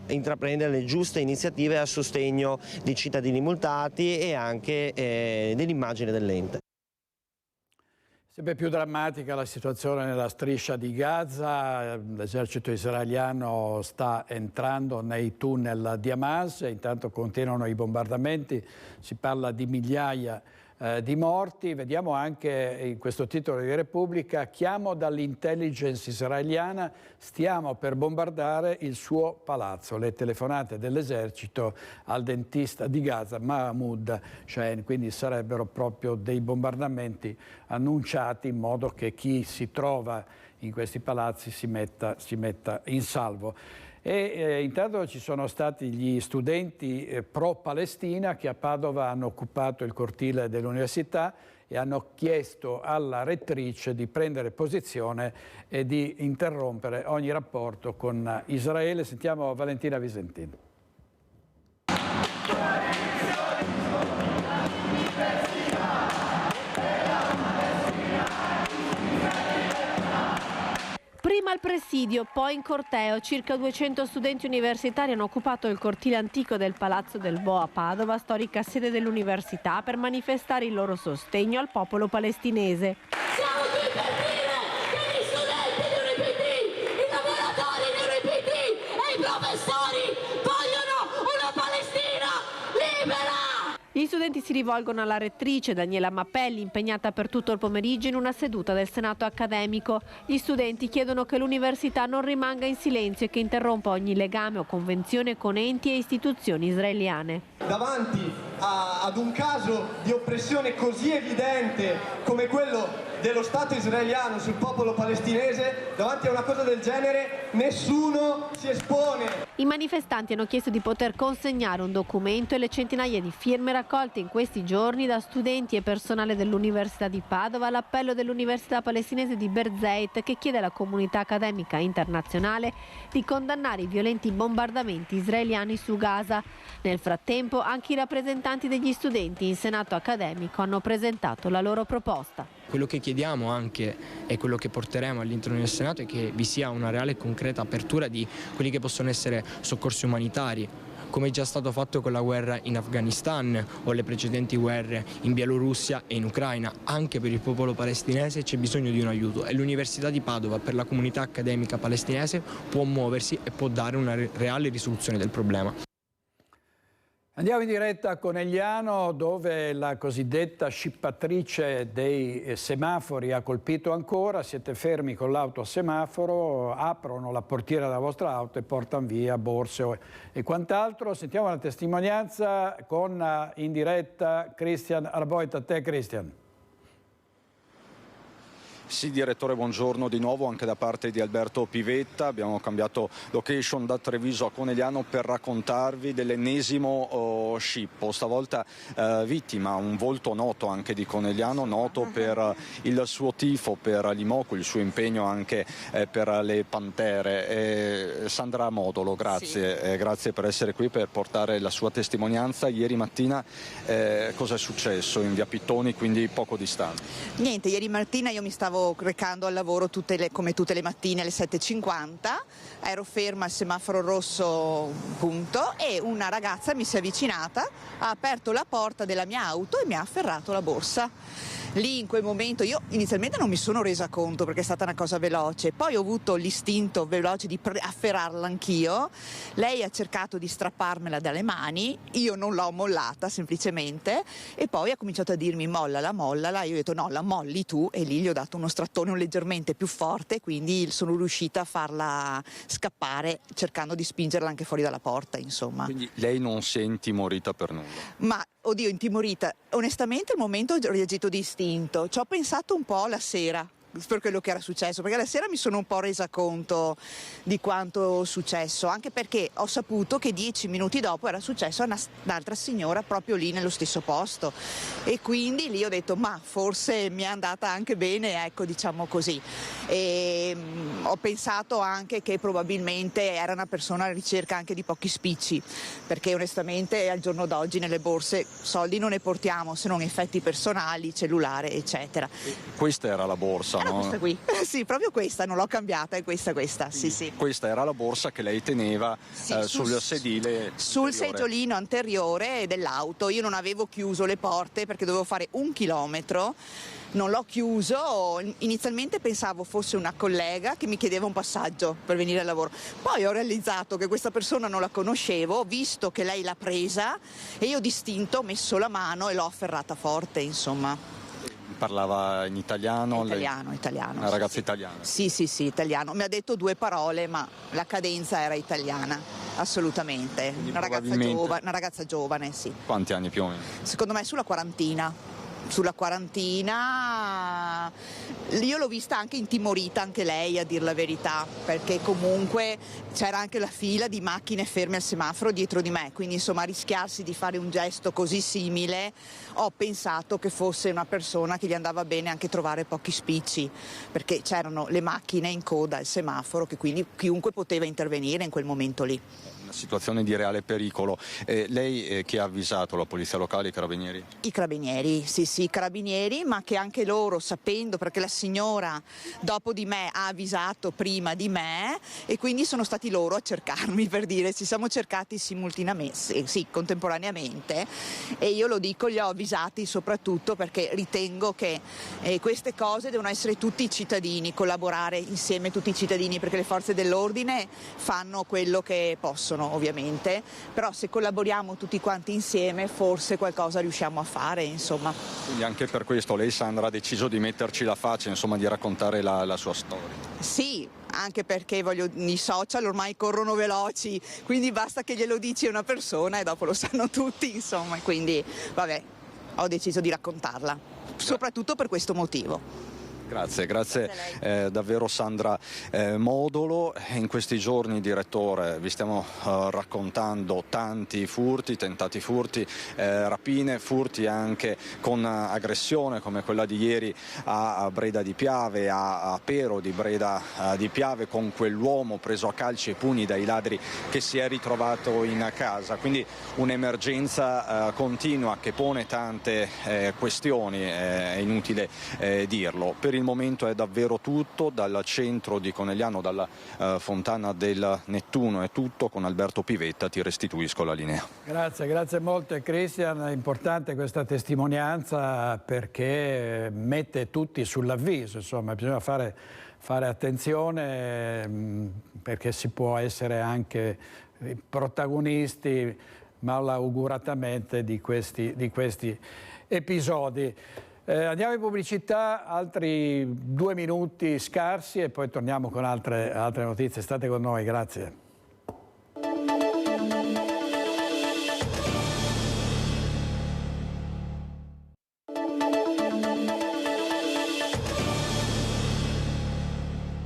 intraprendere le giuste iniziative a sostegno dei cittadini multati e anche dell'immagine dell'ente. Sempre più drammatica la situazione nella striscia di Gaza, l'esercito israeliano sta entrando nei tunnel di Hamas, intanto continuano i bombardamenti, si parla di migliaia di morti. Vediamo anche in questo titolo di Repubblica: chiamo dall'intelligence israeliana, stiamo per bombardare il suo palazzo. Le telefonate dell'esercito al dentista di Gaza, Mahmoud Shein, quindi sarebbero proprio dei bombardamenti annunciati in modo che chi si trova in questi palazzi si metta in salvo. E intanto ci sono stati gli studenti pro-Palestina che a Padova hanno occupato il cortile dell'università e hanno chiesto alla rettrice di prendere posizione e di interrompere ogni rapporto con Israele. Sentiamo Valentina Visentino. Prima al presidio, poi in corteo, circa 200 studenti universitari hanno occupato il cortile antico del Palazzo del Bo a Padova, storica sede dell'università, per manifestare il loro sostegno al popolo palestinese. Siamo qui per dire che gli studenti dell'UNIPT, i lavoratori dell'UNIPT e i professori vogliono una Palestina libera! Gli studenti si rivolgono alla rettrice Daniela Mappelli, impegnata per tutto il pomeriggio in una seduta del Senato accademico. Gli studenti chiedono che l'università non rimanga in silenzio e che interrompa ogni legame o convenzione con enti e istituzioni israeliane. Davanti ad un caso di oppressione così evidente come quello dello Stato israeliano sul popolo palestinese, davanti a una cosa del genere nessuno si espone. I manifestanti hanno chiesto di poter consegnare un documento e le centinaia di firme raccolte in questi giorni da studenti e personale dell'Università di Padova all'appello dell'Università palestinese di Berzeit, che chiede alla comunità accademica internazionale di condannare i violenti bombardamenti israeliani su Gaza. Nel frattempo anche i rappresentanti degli studenti in Senato accademico hanno presentato la loro proposta. Quello che chiediamo anche e quello che porteremo all'interno del Senato è che vi sia una reale e concreta apertura di quelli che possono essere soccorsi umanitari, come è già stato fatto con la guerra in Afghanistan o le precedenti guerre in Bielorussia e in Ucraina. Anche per il popolo palestinese c'è bisogno di un aiuto e l'Università di Padova per la comunità accademica palestinese può muoversi e può dare una reale risoluzione del problema. Andiamo in diretta a Conegliano, dove la cosiddetta scippatrice dei semafori ha colpito ancora. Siete fermi con l'auto a semaforo, aprono la portiera della vostra auto e portano via borse e quant'altro. Sentiamo la testimonianza con in diretta Cristian Arboit. A te, Cristian. Sì, direttore, buongiorno di nuovo anche da parte di Alberto Pivetta. Abbiamo cambiato location da Treviso a Conegliano per raccontarvi dell'ennesimo scippo, stavolta vittima, un volto noto anche di Conegliano, noto per il suo tifo per l'Imoco, il suo impegno anche per le Pantere. Sandra Modolo, grazie, sì. Grazie per essere qui per portare la sua testimonianza. Ieri mattina cosa è successo in via Pittoni, quindi poco distante? Niente, ieri mattina io mi stavo recando al lavoro come tutte le mattine alle 7:50, ero ferma al semaforo rosso punto e una ragazza mi si è avvicinata, ha aperto la porta della mia auto e mi ha afferrato la borsa. Lì in quel momento io inizialmente non mi sono resa conto perché è stata una cosa veloce, poi ho avuto l'istinto veloce di afferrarla anch'io. Lei ha cercato di strapparmela dalle mani, io non l'ho mollata semplicemente e poi ha cominciato a dirmi mollala, io ho detto no, la molli tu, e lì gli ho dato uno strattone leggermente più forte, quindi sono riuscita a farla scappare cercando di spingerla anche fuori dalla porta, insomma. Quindi lei non si è intimorita per nulla? Ma oddio, intimorita, onestamente al momento ho reagito di istinto, ci ho pensato un po' la sera per quello che era successo, perché la sera mi sono un po' resa conto di quanto successo, anche perché ho saputo che 10 minuti dopo era successo a un'altra signora proprio lì nello stesso posto e quindi lì ho detto ma forse mi è andata anche bene, ecco, diciamo così. E ho pensato anche che probabilmente era una persona alla ricerca anche di pochi spicci, perché onestamente al giorno d'oggi nelle borse soldi non ne portiamo se non effetti personali, cellulare eccetera. Questa era la borsa? Era questa qui, sì, proprio questa, non l'ho cambiata, è questa, sì, sì. Questa era la borsa che lei teneva sul sedile sul seggiolino anteriore dell'auto. Io non avevo chiuso le porte perché dovevo fare 1 chilometro, non l'ho chiuso, inizialmente pensavo fosse una collega che mi chiedeva un passaggio per venire al lavoro, poi ho realizzato che questa persona non la conoscevo, ho visto che lei l'ha presa e io d'istinto ho messo la mano e l'ho afferrata forte, insomma. Parlava in italiano? Italiano. Una ragazza italiana? Sì, italiano. Mi ha detto 2 parole, ma la cadenza era italiana, assolutamente. Una ragazza giovane, sì. Quanti anni più o meno? Secondo me sulla quarantina. Io l'ho vista anche intimorita, anche lei, a dir la verità, perché comunque c'era anche la fila di macchine ferme al semaforo dietro di me, quindi insomma rischiarsi di fare un gesto così simile, ho pensato che fosse una persona che gli andava bene anche trovare pochi spicci, perché c'erano le macchine in coda al semaforo, che quindi chiunque poteva intervenire in quel momento lì. Una situazione di reale pericolo. Lei che ha avvisato la polizia locale, i carabinieri? I carabinieri, sì, i carabinieri, ma che anche loro, sapendo, perché la signora dopo di me ha avvisato prima di me e quindi sono stati loro a cercarmi, per dire, ci siamo cercati contemporaneamente, e io lo dico, li ho avvisati soprattutto perché ritengo che queste cose devono essere tutti i cittadini, collaborare insieme tutti i cittadini, perché le forze dell'ordine fanno quello che possono, esistono ovviamente, però se collaboriamo tutti quanti insieme forse qualcosa riusciamo a fare, insomma. Quindi anche per questo lei, Sandra, ha deciso di metterci la faccia, insomma, di raccontare la sua storia. Sì, anche perché i social ormai corrono veloci, quindi basta che glielo dici a una persona e dopo lo sanno tutti, insomma, quindi vabbè, ho deciso di raccontarla, soprattutto per questo motivo. Grazie davvero Sandra Modolo. In questi giorni, direttore, vi stiamo raccontando tanti furti, tentati furti, rapine, furti anche con aggressione come quella di ieri a Breda di Piave, a Pero di Breda di Piave, con quell'uomo preso a calci e pugni dai ladri che si è ritrovato in casa. Quindi un'emergenza continua che pone tante questioni, è inutile dirlo. Per il momento è davvero tutto, dal centro di Conegliano, dalla fontana del Nettuno è tutto. Con Alberto Pivetta ti restituisco la linea. Grazie molte Cristian, è importante questa testimonianza perché mette tutti sull'avviso, insomma bisogna fare attenzione perché si può essere anche protagonisti malauguratamente di questi episodi. Andiamo in pubblicità, altri 2 minuti scarsi e poi torniamo con altre notizie. State con noi, grazie.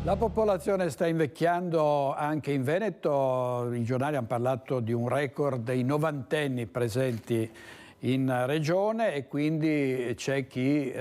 La popolazione sta invecchiando anche in Veneto, i giornali hanno parlato di un record dei novantenni presenti in regione e quindi c'è chi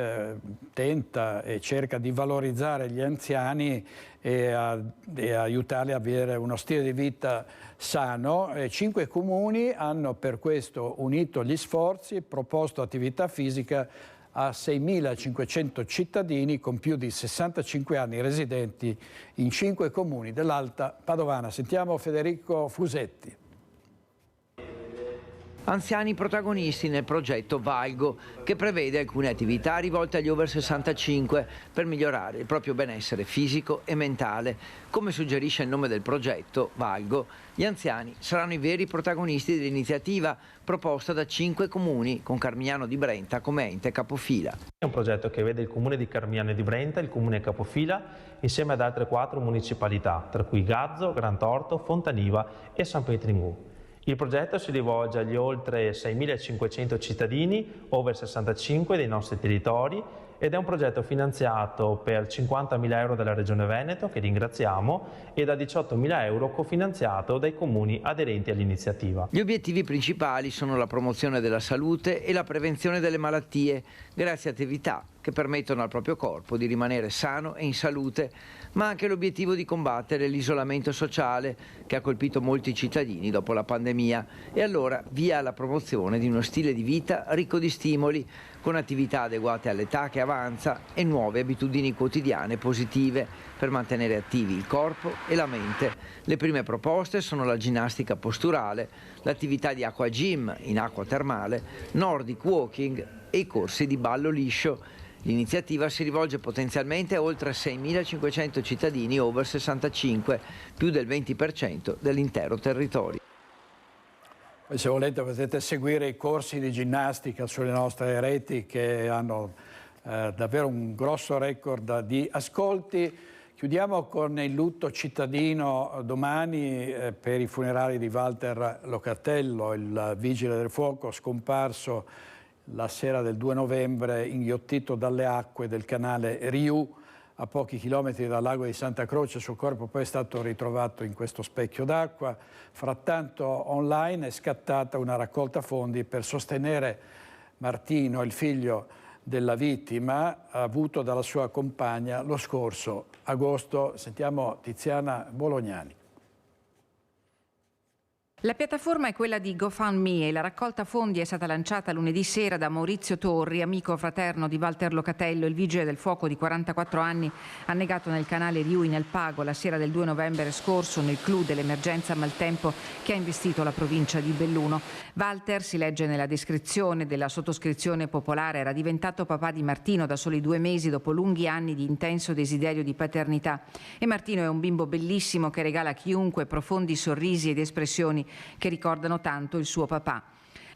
tenta e cerca di valorizzare gli anziani e aiutarli a avere uno stile di vita sano. 5 comuni hanno per questo unito gli sforzi, proposto attività fisica a 6.500 cittadini con più di 65 anni residenti in 5 comuni dell'Alta Padovana. Sentiamo Federico Fusetti. Anziani protagonisti nel progetto Valgo, che prevede alcune attività rivolte agli over 65 per migliorare il proprio benessere fisico e mentale. Come suggerisce il nome del progetto, Valgo, gli anziani saranno i veri protagonisti dell'iniziativa proposta da 5 comuni, con Carmignano di Brenta come ente capofila. È un progetto che vede il comune di Carmignano di Brenta, il comune capofila, insieme ad altre 4 municipalità, tra cui Gazzo, Grantorto, Fontaniva e San Petringù. Il progetto si rivolge agli oltre 6.500 cittadini over 65 dei nostri territori ed è un progetto finanziato per 50.000 euro dalla Regione Veneto, che ringraziamo, e da 18.000 euro cofinanziato dai comuni aderenti all'iniziativa. Gli obiettivi principali sono la promozione della salute e la prevenzione delle malattie, grazie a attività che permettono al proprio corpo di rimanere sano e in salute, ma anche l'obiettivo di combattere l'isolamento sociale che ha colpito molti cittadini dopo la pandemia, e allora via alla promozione di uno stile di vita ricco di stimoli, con attività adeguate all'età che avanza e nuove abitudini quotidiane positive per mantenere attivi il corpo e la mente. Le prime proposte sono la ginnastica posturale, l'attività di acqua gym in acqua termale, Nordic walking e i corsi di ballo liscio. L'iniziativa si rivolge potenzialmente a oltre 6.500 cittadini over 65, più del 20% dell'intero territorio. Poi se volete potete seguire i corsi di ginnastica sulle nostre reti che hanno davvero un grosso record di ascolti. Chiudiamo con il lutto cittadino domani per i funerali di Walter Locatello, il vigile del fuoco scomparso la sera del 2 novembre inghiottito dalle acque del canale Riu a pochi chilometri dal lago di Santa Croce. Il suo corpo poi è stato ritrovato in questo specchio d'acqua. Frattanto online è scattata una raccolta fondi per sostenere Martino, il figlio della vittima, avuto dalla sua compagna lo scorso agosto. Sentiamo Tiziana Bolognani. La piattaforma è quella di GoFundMe e la raccolta fondi è stata lanciata lunedì sera da Maurizio Torri, amico fraterno di Walter Locatello, il vigile del fuoco di 44 anni, annegato nel canale Riu in Alpago la sera del 2 novembre scorso nel clou dell'emergenza maltempo che ha investito la provincia di Belluno. Walter, si legge nella descrizione della sottoscrizione popolare, era diventato papà di Martino da soli 2 mesi dopo lunghi anni di intenso desiderio di paternità. E Martino è un bimbo bellissimo che regala a chiunque profondi sorrisi ed espressioni che ricordano tanto il suo papà.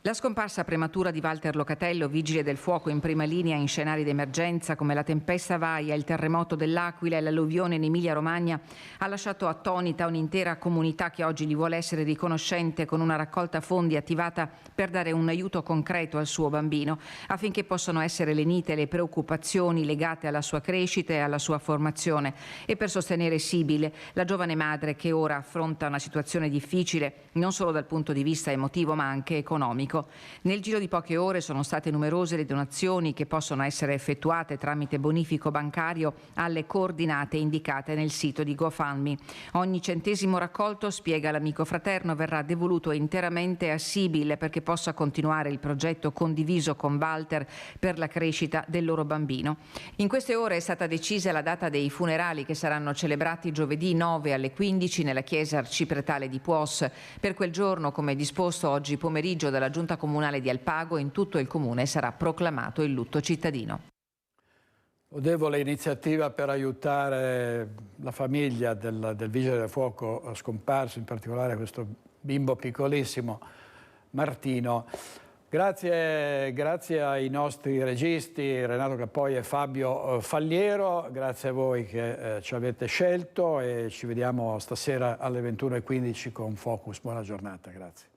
La scomparsa prematura di Walter Locatello, vigile del fuoco in prima linea in scenari d'emergenza come la tempesta Vaia, il terremoto dell'Aquila e l'alluvione in Emilia-Romagna, ha lasciato attonita un'intera comunità che oggi gli vuole essere riconoscente con una raccolta fondi attivata per dare un aiuto concreto al suo bambino, affinché possano essere lenite le preoccupazioni legate alla sua crescita e alla sua formazione e per sostenere Sibile, la giovane madre che ora affronta una situazione difficile non solo dal punto di vista emotivo ma anche economico. Nel giro di poche ore sono state numerose le donazioni che possono essere effettuate tramite bonifico bancario alle coordinate indicate nel sito di GoFundMe. Ogni centesimo raccolto, spiega l'amico fraterno, verrà devoluto interamente a Sibile perché possa continuare il progetto condiviso con Walter per la crescita del loro bambino. In queste ore è stata decisa la data dei funerali che saranno celebrati giovedì 9 alle 15 nella chiesa arcipretale di Puos. Per quel giorno, come disposto oggi pomeriggio dalla Giunta Comunale di Alpago, in tutto il comune sarà proclamato il lutto cittadino. Lodevole iniziativa per aiutare la famiglia del vigile del fuoco scomparso, in particolare questo bimbo piccolissimo, Martino. Grazie ai nostri registi Renato Cappoi e Fabio Falliero, grazie a voi che ci avete scelto e ci vediamo stasera alle 21:15 con Focus. Buona giornata, grazie.